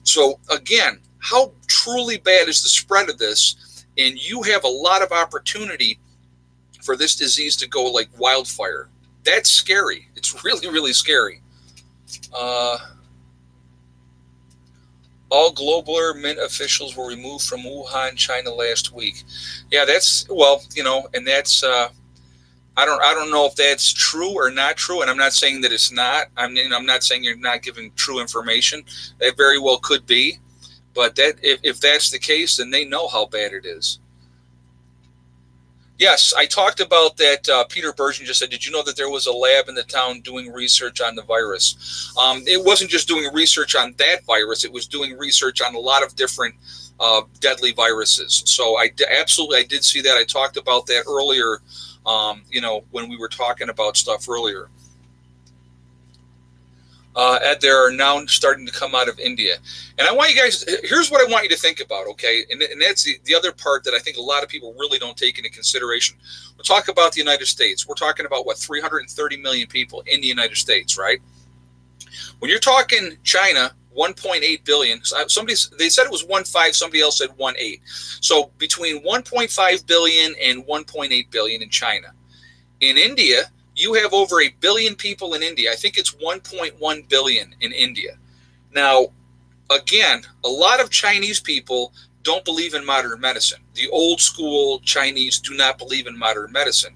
So, again, how truly bad is the spread of this? And you have a lot of opportunity for this disease to go like wildfire. That's scary. It's really, really scary. All government officials were removed from Wuhan, China last week. Yeah, that's, and that's, I don't know if that's true or not true, and I'm not saying that it's not. I'm not saying you're not giving true information. That very well could be, but that if that's the case, then they know how bad it is. Yes, I talked about that. Peter Bergen just said, did you know that there was a lab in the town doing research on the virus? It wasn't just doing research on that virus. It was doing research on a lot of different deadly viruses. So I did see that. I talked about that earlier, when we were talking about stuff earlier. There are now starting to come out of India. And I want you guys, here's what I want you to think about, okay? And that's the other part that I think a lot of people really don't take into consideration. We'll talk about the United States. We're talking about, 330 million people in the United States, right? When you're talking China, 1.8 billion. They said it was 1.5, somebody else said 1.8. So between 1.5 billion and 1.8 billion in China. In India, you have over 1 billion people in India. I think it's 1.1 billion in India. Now, again, a lot of Chinese people don't believe in modern medicine. The old school Chinese do not believe in modern medicine.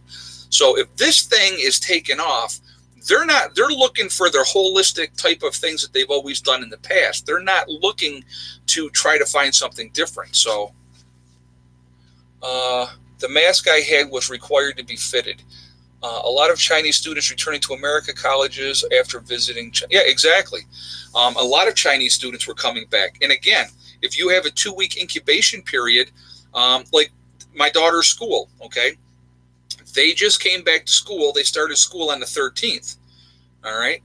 So if this thing is taken off, they're looking for their holistic type of things that they've always done in the past. They're not looking to try to find something different. So the mask I had was required to be fitted. A lot of Chinese students returning to America colleges after visiting. Yeah, exactly. A lot of Chinese students were coming back. And again, if you have a 2-week incubation period, like my daughter's school, okay, they just came back to school. They started school on the 13th. All right.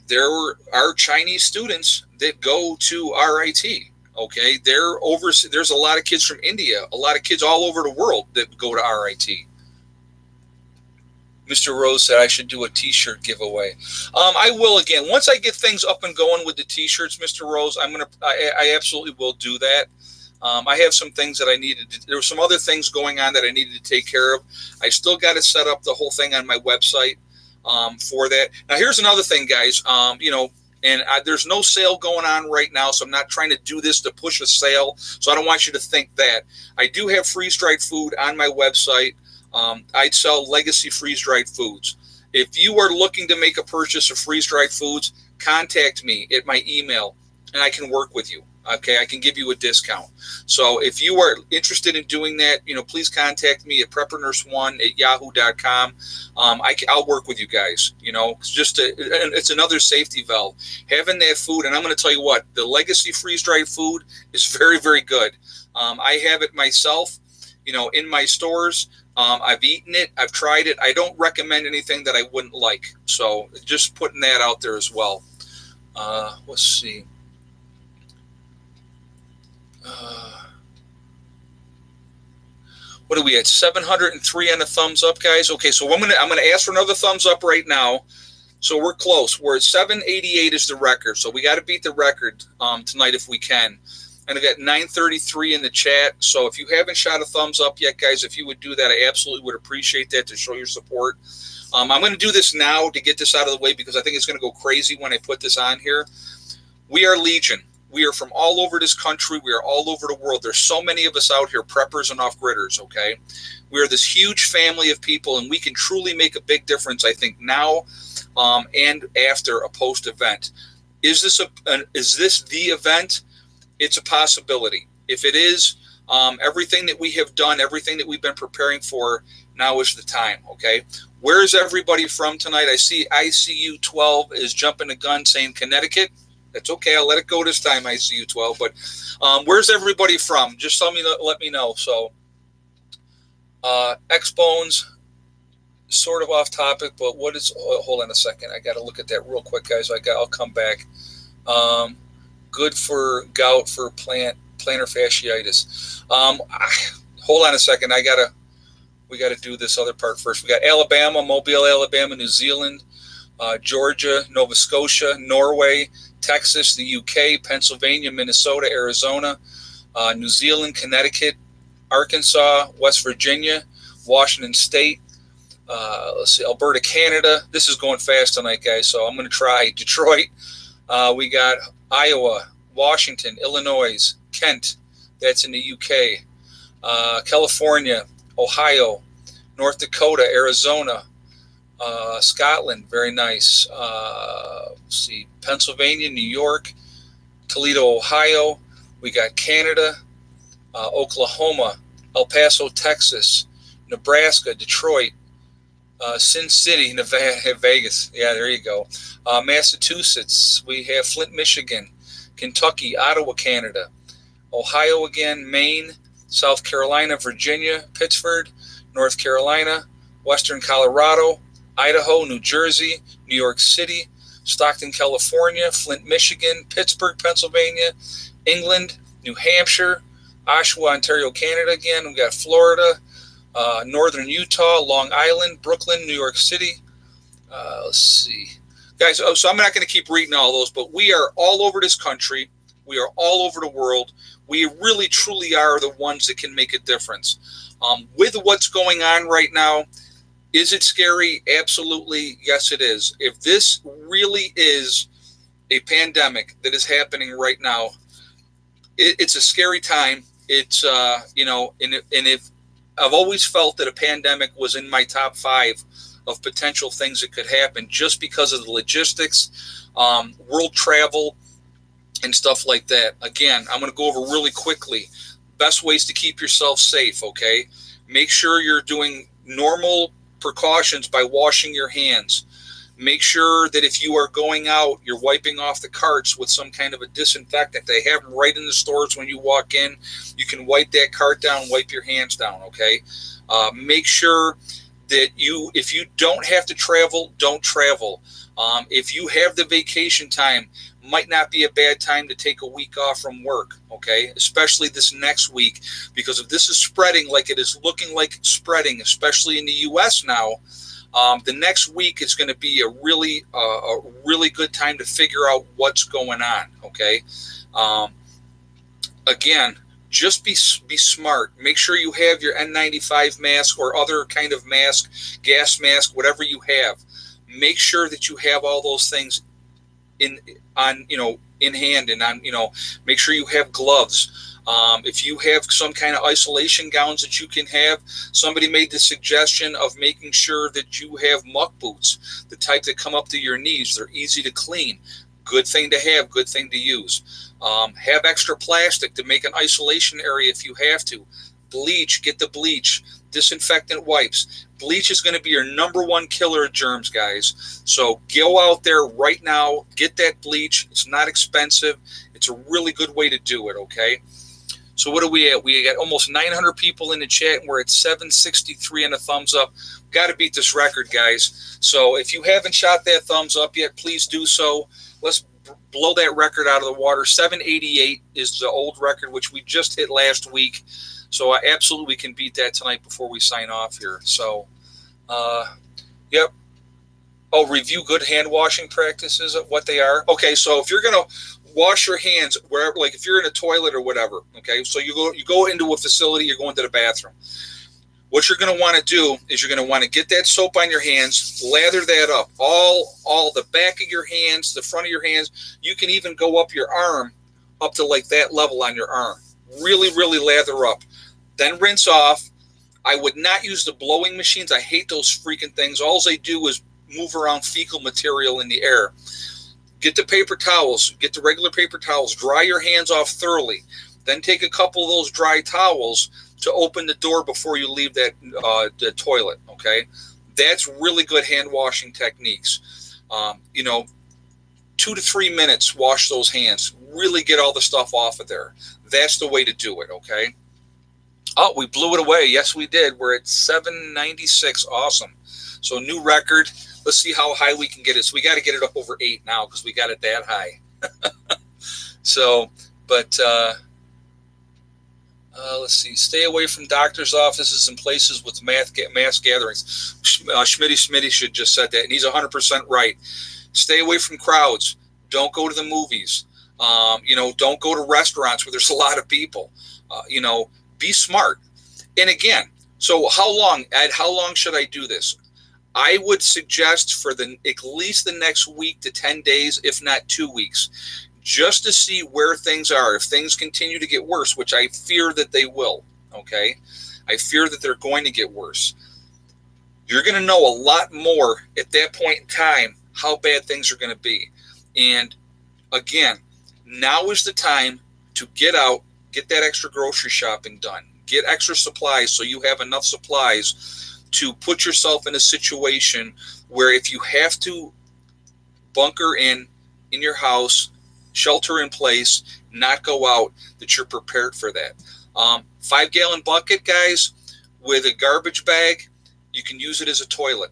There are Chinese students that go to RIT. Okay. There's a lot of kids from India, a lot of kids all over the world that go to RIT. Mr. Rose said I should do a T-shirt giveaway. I will again once I get things up and going with the T-shirts, Mr. Rose. I absolutely will do that. I have some things that I needed. There were some other things going on that I needed to take care of. I still got to set up the whole thing on my website for that. Now, here's another thing, guys. There's no sale going on right now, so I'm not trying to do this to push a sale. So I don't want you to think that. I do have freeze-dried food on my website. I sell Legacy freeze-dried foods. If you are looking to make a purchase of freeze-dried foods, contact me at my email, and I can work with you. Okay, I can give you a discount. So if you are interested in doing that, please contact me at prepperNurse1@yahoo.com. I'll work with you guys. It's another safety valve. Having that food, and I'm going to tell you what, the Legacy freeze-dried food is very, very good. I have it myself, in my stores. I've eaten it. I've tried it. I don't recommend anything that I wouldn't like. So just putting that out there as well. Let's see. What are we at? 703 on the thumbs up, guys. Okay, so I'm gonna ask for another thumbs up right now. So we're close. We're at 788 is the record. So we got to beat the record tonight if we can. And I got 933 in the chat. So if you haven't shot a thumbs up yet, guys, if you would do that, I absolutely would appreciate that to show your support. I'm going to do this now to get this out of the way because I think it's going to go crazy when I put this on here. We are Legion. We are from all over this country. We are all over the world. There's so many of us out here, preppers and off-gridders, okay? We are this huge family of people, and we can truly make a big difference, I think, now and after a post-event. Is this the event? It's a possibility. If it is, everything that we have done, everything that we've been preparing for, now is the time, okay? Where is everybody from tonight? I see ICU 12 is jumping the gun saying Connecticut. That's okay. I'll let it go this time, ICU 12. But where's everybody from? Just let me know. So X-Bones, sort of off topic, but what is, hold on a second. I got to look at that real quick, guys. I'll come back. Good for gout for plantar fasciitis. Hold on a second. We got to do this other part first. We got Alabama, Mobile, Alabama, New Zealand, Georgia, Nova Scotia, Norway, Texas, the UK, Pennsylvania, Minnesota, Arizona, New Zealand, Connecticut, Arkansas, West Virginia, Washington State, let's see, Alberta, Canada. This is going fast tonight, guys, so I'm going to try Detroit. We got Iowa, Washington, Illinois, Kent, that's in the UK, California, Ohio, North Dakota, Arizona, Scotland, very nice. Let's see, Pennsylvania, New York, Toledo, Ohio. We got Canada, Oklahoma, El Paso, Texas, Nebraska, Detroit, Sin City, Nevada, Vegas. Yeah, there you go. Massachusetts. We have Flint, Michigan, Kentucky, Ottawa, Canada, Ohio again, Maine, South Carolina, Virginia, Pittsburgh, North Carolina, Western Colorado, Idaho, New Jersey, New York City, Stockton, California, Flint, Michigan, Pittsburgh, Pennsylvania, England, New Hampshire, Oshawa, Ontario, Canada again. We've got Florida, Northern Utah, Long Island, Brooklyn, New York City. Let's see. Guys, so I'm not going to keep reading all those, but we are all over this country. We are all over the world. We really, truly are the ones that can make a difference. With what's going on right now, is it scary? Absolutely. Yes, it is. If this really is a pandemic that is happening right now, it's a scary time. It's, and if I've always felt that a pandemic was in my top 5 of potential things that could happen just because of the logistics, world travel, and stuff like that. Again, I'm going to go over really quickly. Best ways to keep yourself safe, okay? Make sure you're doing normal precautions by washing your hands. Make sure that if you are going out, you're wiping off the carts with some kind of a disinfectant. They have them right in the stores when you walk in. You can wipe that cart down, wipe your hands down, okay? Make sure that if you don't have to travel, don't travel. If you have the vacation time, might not be a bad time to take a week off from work, okay? Especially this next week, because if this is spreading like it is looking like spreading, especially in the U.S. now, the next week is going to be a really good time to figure out what's going on, okay? Again, just be smart. Make sure you have your N95 mask or other kind of mask, gas mask, whatever you have. Make sure that you have all those things in hand, and make sure you have gloves. If you have some kind of isolation gowns that you can have, somebody made the suggestion of making sure that you have muck boots, the type that come up to your knees. They're easy to clean. Good thing to have, good thing to use. Have extra plastic to make an isolation area if you have to. Bleach, get the bleach. Disinfectant wipes. Bleach is going to be your number one killer of germs, guys. So go out there right now, get that bleach. It's not expensive. It's a really good way to do it, okay? So what are we at? We got almost 900 people in the chat, and we're at 763 on a thumbs up. Got to beat this record, guys. So if you haven't shot that thumbs up yet, please do so. Let's blow that record out of the water. 788 is the old record, which we just hit last week. So I absolutely can beat that tonight before we sign off here. So, yep. Oh, review good hand washing practices of what they are. Okay, so if you're gonna wash your hands wherever, like if you're in a toilet or whatever, okay, so you go into a facility, you're going to the bathroom. What you're going to want to do is you're going to want to get that soap on your hands, lather that up, all the back of your hands, the front of your hands. You can even go up your arm, up to like that level on your arm. Really, really lather up. Then rinse off. I would not use the blowing machines. I hate those freaking things. All they do is move around fecal material in the air. Get the paper towels. Get the regular paper towels. Dry your hands off thoroughly. Then take a couple of those dry towels to open the door before you leave that the toilet, okay? That's really good hand washing techniques. 2 to 3 minutes, wash those hands. Really get all the stuff off of there. That's the way to do it, okay? Oh, we blew it away. Yes, we did. We're at 796. Awesome. So new record. Let's see how high we can get it. So we got to get it up over 8 now because we got it that high. So, but let's see. Stay away from doctors' offices and places with mass gatherings. Schmitty should just said that, and he's 100% right. Stay away from crowds. Don't go to the movies. Don't go to restaurants where there's a lot of people. Be smart. And again, so how long, Ed? How long should I do this? I would suggest for at least the next week to 10 days, if not 2 weeks, just to see where things are. If things continue to get worse, which I fear that they will, okay? I fear that they're going to get worse. You're going to know a lot more at that point in time how bad things are going to be. And again, now is the time to get out, get that extra grocery shopping done, get extra supplies so you have enough supplies to put yourself in a situation where if you have to bunker in your house, shelter in place, not go out, that you're prepared for that. 5-gallon bucket, guys, with a garbage bag, you can use it as a toilet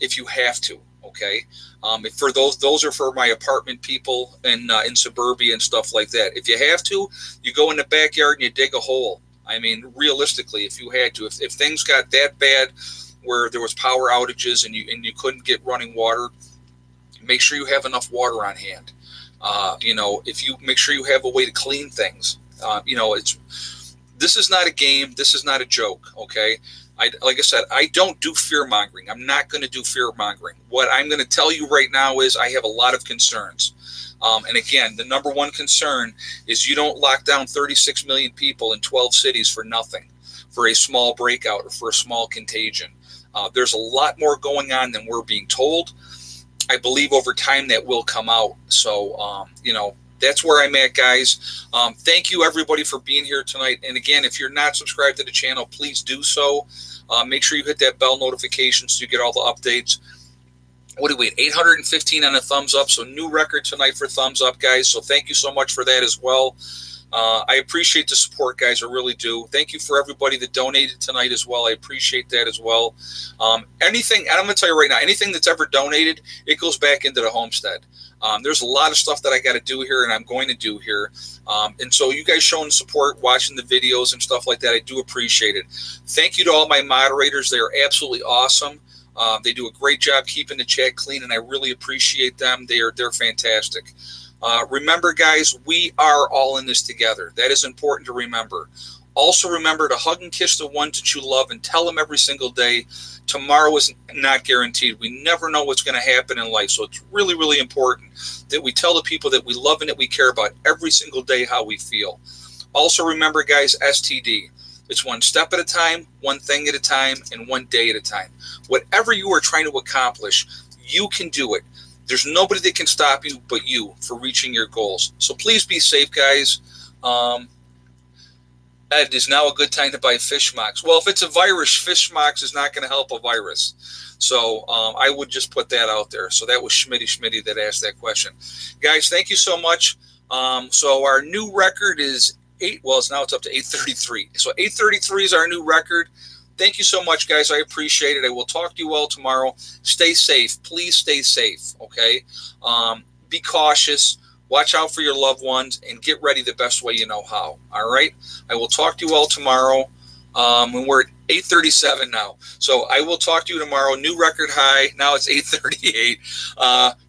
if you have to, okay? For those are for my apartment people in suburbia and stuff like that. If you have to, you go in the backyard and you dig a hole. I mean, realistically, if you had to, if things got that bad where there was power outages and you couldn't get running water, make sure you have enough water on hand. If you make sure you have a way to clean things, this is not a game. This is not a joke. Okay. Like I said, I don't do fear mongering. I'm not going to do fear mongering. What I'm going to tell you right now is I have a lot of concerns. And again, the number one concern is you don't lock down 36 million people in 12 cities for nothing, for a small breakout or for a small contagion. There's a lot more going on than we're being told. I believe over time that will come out. So, that's where I'm at, guys. Thank you, everybody, for being here tonight. And again, if you're not subscribed to the channel, please do so. Make sure you hit that bell notification so you get all the updates. What do we at? 815 on a thumbs up. So new record tonight for thumbs up, guys. So thank you so much for that as well. I appreciate the support, guys. I really do. Thank you for everybody that donated tonight as well. I appreciate that as well. Anything, and I'm going to tell you right now, anything that's ever donated, it goes back into the homestead. There's a lot of stuff that I got to do here and I'm going to do here. And so you guys showing support, watching the videos and stuff like that, I do appreciate it. Thank you to all my moderators. They are absolutely awesome. They do a great job keeping the chat clean, and I really appreciate them. They're fantastic. Remember, guys, we are all in this together. That is important to remember. Also remember to hug and kiss the ones that you love and tell them every single day, tomorrow is not guaranteed. We never know what's going to happen in life. So it's really, really important that we tell the people that we love and that we care about every single day how we feel. Also remember, guys, STD. It's one step at a time, one thing at a time, and one day at a time. Whatever you are trying to accomplish, you can do it. There's nobody that can stop you but you for reaching your goals. So please be safe, guys. Ed, is now a good time to buy fish mocks? Well, if it's a virus, fish mocks is not going to help a virus. So I would just put that out there. So that was Schmitty that asked that question. Guys, thank you so much. So our new record is now it's up to 833. So 833 is our new record. Thank you so much, guys. I appreciate it. I will talk to you all tomorrow. Stay safe. Please stay safe, okay? Be cautious. Watch out for your loved ones and get ready the best way you know how, all right? I will talk to you all tomorrow. When we're at 8:37 now. So I will talk to you tomorrow. New record high. Now it's 8:38.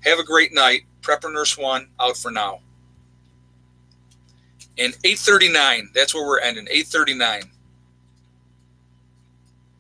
Have a great night. Prepper Nurse 1 out for now. And 8:39, that's where we're ending, 8:39.